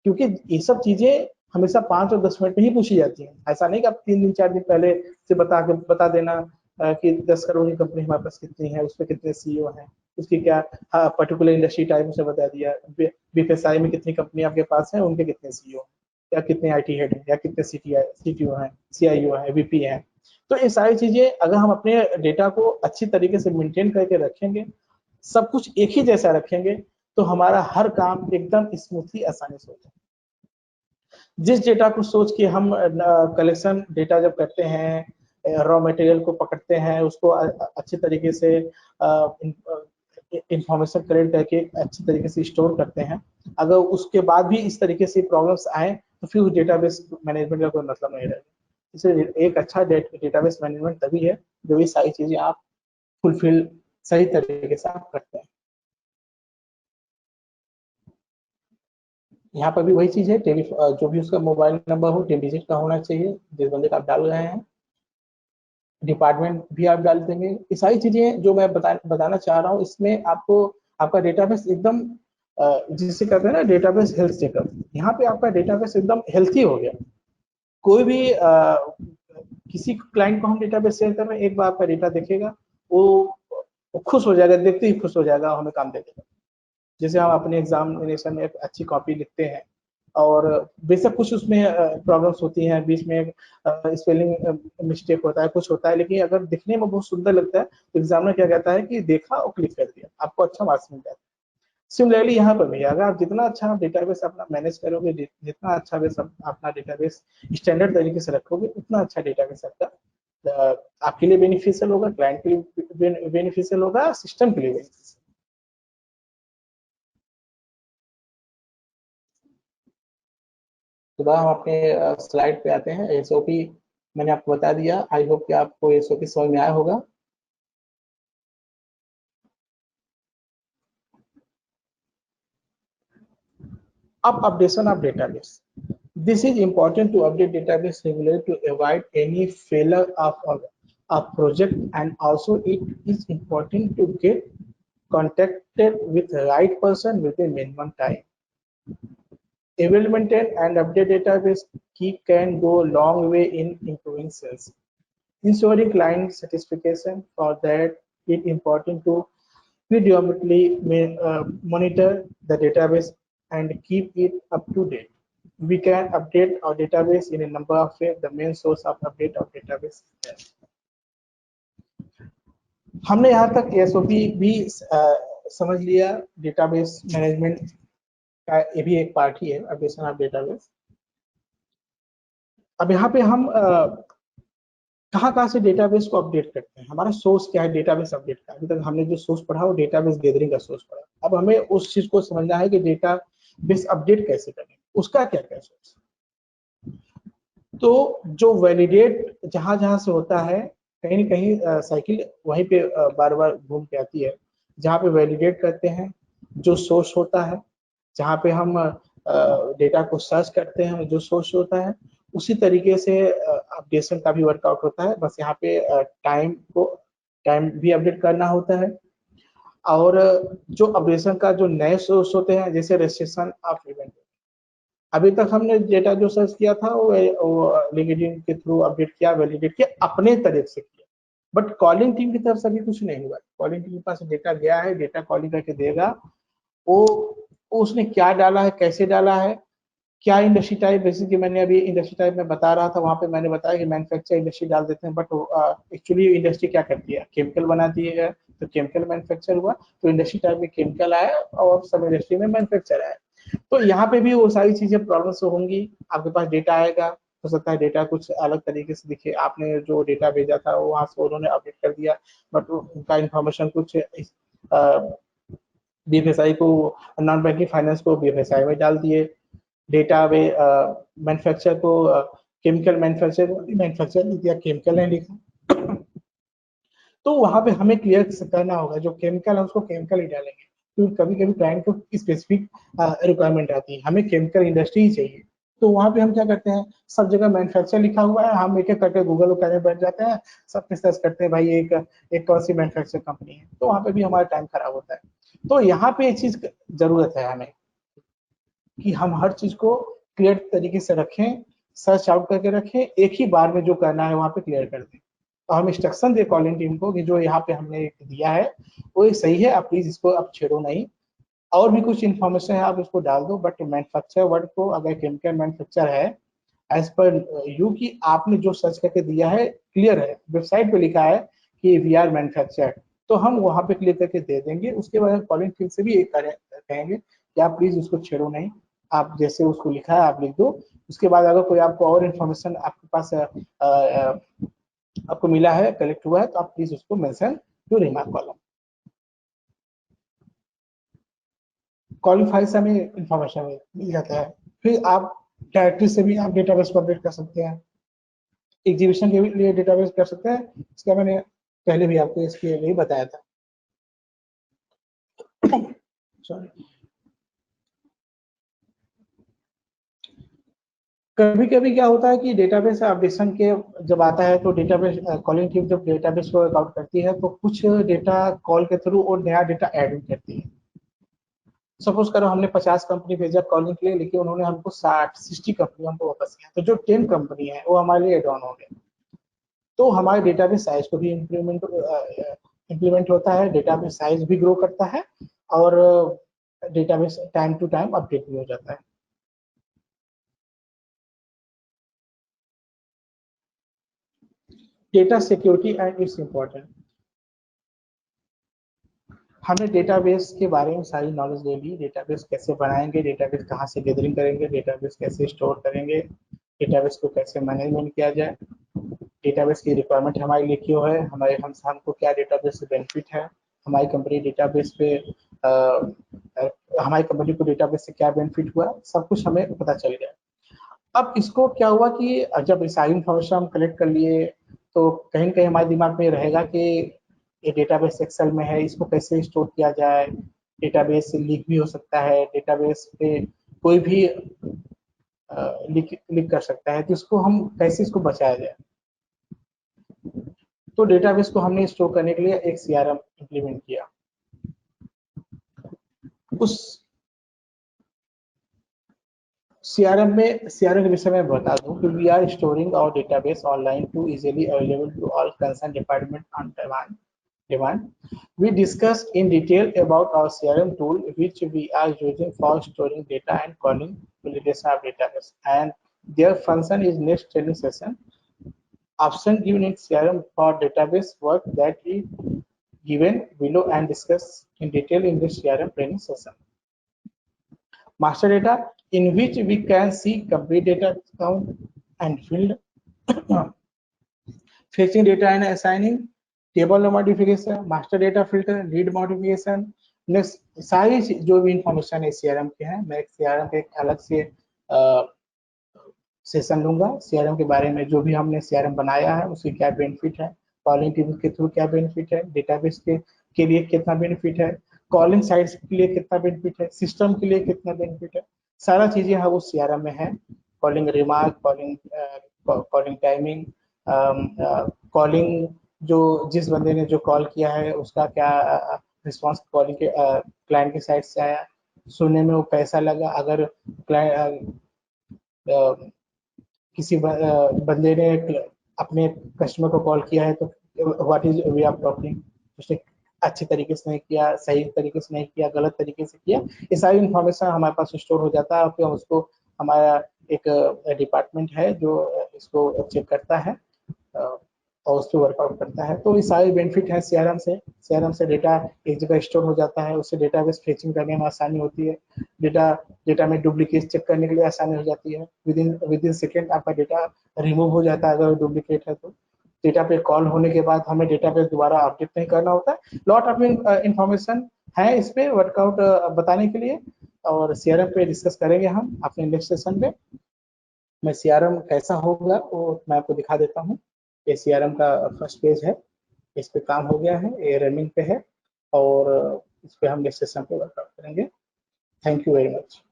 क्योंकि ये सब चीजें हमेशा 5 और 10 मिनट में ही पूछी जाती हैं। ऐसा नहीं कि आप 3 दिन 4 दिन पहले से बता देना कि 10 करोड़ की कंपनी हमारे पास कितनी है, उसमें कितने सीईओ हैं, उसकी क्या पर्टिकुलर इंडस्ट्री टाइप से बता दिया, बीएफएसआई में कितनी कंपनी आपके पास है, उनके कितने सीईओ, या कितने आईटी हेड हैं, या कितने सीटीओ हैं, सीआईओ हैं, वीपी हैं। तो ये सारी चीजें अगर हम अपने डेटा को अच्छी तरीके से मेंटेन करके रखेंगे, सब कुछ एक ही जैसा रखेंगे, तो हमारा हर काम एकदम स्मूथली आसानी से हो जाए। जिस डेटा को सोच के हम कलेक्शन डेटा जब करते हैं, रॉ मटेरियल को पकड़ते हैं, उसको अच्छे तरीके से इंफॉर्मेशन कलेक्ट करके अच्छी तरीके से स्टोर करते हैं, अगर उसके बाद भी इस तरीके से प्रॉब्लम्स आए तो फिर उस डेटाबेस मैनेजमेंट का कोई मतलब नहीं रहेगा। इसलिए एक अच्छा डेटाबेस मैनेजमेंट तभी है जब ये सारी चीजें आप फुलफिल सही तरीके से आप करते हैं। यहाँ पर भी वही चीज है, जो भी उसका मोबाइल नंबर हो 10 डिजिट का होना चाहिए जिस बंदे का आप डाल रहे हैं, डिपार्टमेंट भी आप डाल देंगे। ये सारी चीजें जो मैं बताना चाह रहा हूँ, इसमें आपको आपका डेटाबेस एकदम जिसे कहते हैं ना डेटाबेस हेल्थ चेकअप, यहाँ पे आपका डेटाबेस एकदम हेल्थी हो गया। कोई भी किसी क्लाइंट को हम डेटाबेस शेयर कर रहे हैं, एक बार आपका डेटा देखेगा, वो खुश हो जाएगा, देखते ही खुश हो जाएगा, हमें काम दे देगा। जैसे हम अपने एग्जामिनेशन में एक अच्छी कॉपी लिखते हैं, और बेशक कुछ उसमें प्रॉब्लम्स होती हैं, बीच में स्पेलिंग मिस्टेक होता है, कुछ होता है, लेकिन अगर दिखने में बहुत सुंदर लगता है तो एग्जामिनर क्या कहता है कि देखा और क्लिक कर दिया, आपको अच्छा मार्क्स मिल जाता है। सिमिलरली यहाँ पर भी अगर आप जितना अच्छा डेटाबेस अपना मैनेज करोगे, जितना अच्छा बेस अपना डेटाबेस स्टैंडर्ड तरीके से रखोगे, उतना अच्छा डेटाबेस आपका आपके लिए बेनिफिशियल होगा, क्लाइंट के लिए बेनिफिशियल होगा, सिस्टम के लिए बेनिफिशियल। तो हम अपने स्लाइड पे आते हैं। एसओपी मैंने आपको बता दिया, आई होप कि आपको एसओपी समझ में आया होगा। अब updation of database, this is important to update database regularly to avoid any failure of a project, and also it is important to get contacted with the right person within minimum time. Able to maintain and update database key can go a long way in improving sales. Ensuring client satisfaction, for that it important to periodically monitor the database and keep it up to date. We can update our database in a number of ways. The main source of update of database है। हमने यहाँ तक एसओपी भी समझ लिया, डेटाबेस मैनेजमेंट का ये भी एक पार्ट ही है, अपडेशन ऑफ डेटाबेस। अब यहाँ पे हम कहाँ से डेटाबेस को अपडेट करते हैं, हमारा सोर्स क्या है डेटाबेस अपडेट का। अभी तक हमने जो सोर्स पढ़ा वो डेटाबेस गैदरिंग का सोर्स पढ़ा, अब हमें उस चीज को समझना है कि डेटाबेस अपडेट कैसे करें, उसका क्या क्या सोर्स। तो जो वैलिडेट जहां जहां से होता है, कहीं ना कहीं साइकिल वहीं पे बार बार घूम के आती है, जहाँ पे वैलिडेट करते हैं, जो सोर्स होता है, जहाँ पे हम डेटा को सर्च करते हैं, जो सोर्स होता है, उसी तरीके से अपडेशन का भी वर्कआउट होता है। बस यहाँ पे टाइम भी अपडेट करना होता है, और जो अपडेशन का जो नए सोर्स होते हैं, जैसे रजिस्ट्रेशन ऑफ इवेंट, अभी तक हमने डेटा जो सर्च किया था वो लिंक्डइन के थ्रू अपडेट किया, वैलिडेट किया, अपने तरफ से किया, बट कॉलिंग टीम की तरफ से भी कुछ नहीं हुआ। कॉलिंग टीम के पास डेटा गया है, डेटा कॉलिंग करके देगा, वो उसने क्या डाला है, कैसे डाला है, क्या इंडस्ट्री टाइप, बेसिकली मैंने अभी इंडस्ट्री टाइप में बता रहा था, वहां पे मैंने बताया कि मैन्युफैक्चर इंडस्ट्री डाल देते हैं, बट एक्चुअली इंडस्ट्री क्या करती है, केमिकल बनाती है, तो केमिकल मैन्युफैक्चर हुआ, तो इंडस्ट्री टाइप में केमिकल आया और सब इंडस्ट्री में मैन्युफैक्चर आया। तो यहाँ पे भी वो सारी चीजें प्रॉब्लम्स होंगी। आपके पास डेटा आएगा, हो सकता है डेटा कुछ अलग तरीके से दिखे, आपने जो डेटा भेजा था वो वहां से उन्होंने अपडेट कर दिया, बट उनका इंफॉर्मेशन कुछ बीएफएसआई को, नॉन बैंकिंग फाइनेंस को बीएफएसआई में डाल दिए, डेटा वे मैन्युफैक्चर को केमिकल मैन्युफैक्चर मैन्युफैक्चर लिख दिया, केमिकल नहीं लिखा। तो वहां पे हमें क्लियर करना होगा, जो केमिकल है उसको केमिकल ही डालेंगे, क्योंकि कभी कभी क्लाइंट को स्पेसिफिक रिक्वायरमेंट आती है, हमें केमिकल इंडस्ट्री ही चाहिए। तो वहां पे हम क्या करते हैं, सब जगह मैन्युफैक्चर लिखा हुआ है, हम एक एक करके गूगल वगैरह में बैठ जाते हैं, सब पे सर्च करते हैं भाई एक एक कौन सी मैन्युफैक्चर कंपनी है, तो वहां पे भी हमारा टाइम खराब होता है। तो यहाँ पे एक चीज जरूरत है हमें, कि हम हर चीज को क्लियर तरीके से रखें, सर्च आउट करके रखें, एक ही बार में जो करना है वहां पे क्लियर कर दें। तो हम इंस्ट्रक्शन दे कॉलिंग टीम को कि जो यहाँ पे हमने दिया है वो ये सही है, आप प्लीज इसको आप छेड़ो नहीं, और भी कुछ इन्फॉर्मेशन है आप उसको डाल दो, बट मैन्युफैक्चर वर्ड को, अगर केमिकल मैन्युफैक्चर है एज पर यू की आपने जो सर्च करके दिया है क्लियर है, वेबसाइट पे लिखा है कि वी आर मैन्युफैक्चर, तो हम वहां पे क्लिक करके दे देंगे। उसके बाद कॉलिंग टीम से भी एक कहेंगे कि आप प्लीज उसको छेड़ो नहीं, आप जैसे उसको लिखा है आप लिख दो। उसके बाद अगर कोई आपको और इन्फॉर्मेशन आपके पास आपको मिला है, कलेक्ट हुआ है, तो आप प्लीज उसको mention to remark column. Qualify से हमें इंफॉर्मेशन मिल जाता है, फिर आप डायरेक्टरी से भी आप डेटाबेस को अपडेट कर सकते हैं, एग्जीबिशन के लिए डेटाबेस कर सकते हैं, इसका मैंने पहले भी आपको इसके लिए बताया था। सॉरी, कभी कभी क्या होता है कि डेटाबेस अपडेशन के जब आता है, तो डेटाबेस कॉलिंग टीम जब डेटाबेस को वर्कआउट करती है, तो कुछ डेटा कॉल के थ्रू और नया डेटा ऐड भी करती है। सपोज करो हमने 50 कंपनी भेजा कॉलिंग के लिए, लेकिन उन्होंने हमको 60 कंपनी हमको वापस किया, तो जो 10 कंपनी है वो हमारे लिए एड ऑन हो गए। तो हमारे डेटाबेस साइज को भी इम्प्लीमेंट होता है, डेटाबेस साइज भी ग्रो करता है, और database time to time update भी हो जाता है। Data security and it's important. हमने डेटाबेस के बारे में सारी नॉलेज ले ली, डेटाबेस कैसे बनाएंगे, डेटाबेस कहाँ से गैदरिंग करेंगे, डेटाबेस कैसे स्टोर करेंगे, डेटाबेस को कैसे मैनेजमेंट किया जाए, डेटाबेस की रिक्वायरमेंट हमारे लिए क्यों है, हमारे हमको क्या डेटाबेस से बेनिफिट है, हमारी कंपनी डेटाबेस पे हमारी कंपनी को डेटाबेस से क्या बेनिफिट हुआ, सब कुछ हमें पता चल गया। अब इसको क्या हुआ कि जब सारी इंफॉर्मेशन हम कलेक्ट कर लिए, तो कहीं ना कहीं हमारे दिमाग में ये कि ये डेटाबेस एक्सेल में है, इसको कैसे स्टोर किया जाए, डेटाबेस लीक भी हो सकता है, डेटाबेस पे कोई भी लीक लीक कर सकता है, तो इसको हम कैसे इसको बचाया जाए। तो डेटाबेस को हमने स्टोर करने के लिए एक सीआरएम इंप्लीमेंट किया। उस सीआरएम के विषय में बता दूं कि we are storing our database online to easily available to all concern department on demand. We discussed in detail about our CRM tool, which we are using for storing data and calling validation of database, and their function is next training session. Option given in CRM for database work that is given below and discussed in detail in this CRM training session. Master data, in which we can see complete data count and field, fetching data and assigning, table modification, master data filter, read modification, next सारी जो भी इंफॉर्मेशन है सीआरएम के हैं, मैं सीआरएम के एक अलग से सेशन लूंगा। सीआरएम के बारे में जो भी हमने सीआरएम बनाया है उसकी क्या बेनिफिट है, कॉलिंग टीम के थ्रू क्या बेनिफिट है, डेटाबेस के लिए कितना बेनिफिट है, कॉलिंग साइट्स के लिए कितना बेनिफिट है, सिस्टम के लिए कितना बेनिफिट है, सारा चीजें है वो सीआरएम में है। Calling remark, calling timing, calling जो जिस बंदे ने जो कॉल किया है उसका क्या रिस्पांस कॉलिंग के क्लाइंट की साइड से आया, सुनने में वो कैसा लगा, अगर किसी बंदे ने अपने कस्टमर को कॉल किया है तो what is way of talking, उसने अच्छे तरीके से नहीं किया, सही तरीके से नहीं किया, गलत तरीके से किया, ये सारी इन्फॉर्मेशन हमारे पास स्टोर हो जाता है, फिर हम उसको हमारा एक डिपार्टमेंट है जो इसको चेक करता है और उसको वर्कआउट करता है। तो ये सारे बेनिफिट है सीआरएम से डेटा एक जगह स्टोर हो जाता है, उससे डेटाबेस फेचिंग करने में आसानी होती है, डेटा में डुप्लीकेट चेक करने के लिए आसानी हो जाती है। विद इन सेकेंड आपका डेटा रिमूव हो जाता है अगर डुप्लीकेट है तो। डेटा पे कॉल होने के बाद हमें डेटा पे दोबारा अपडेट नहीं करना होता है। लॉट ऑफ इंफॉर्मेशन है इस पे वर्कआउट बताने के लिए, और सीआरएम पे डिस्कस करेंगे हम अपने नेक्स्ट सेशन में। मैं सीआरएम कैसा होगा वो मैं आपको दिखा देता हूँ। ये सीआरएम का फर्स्ट पेज है, इस पे काम हो गया है, ये रनिंग पे है, और इस पे हम नेक्स्ट सेशन पे वर्कआउट करेंगे। Thank you very much.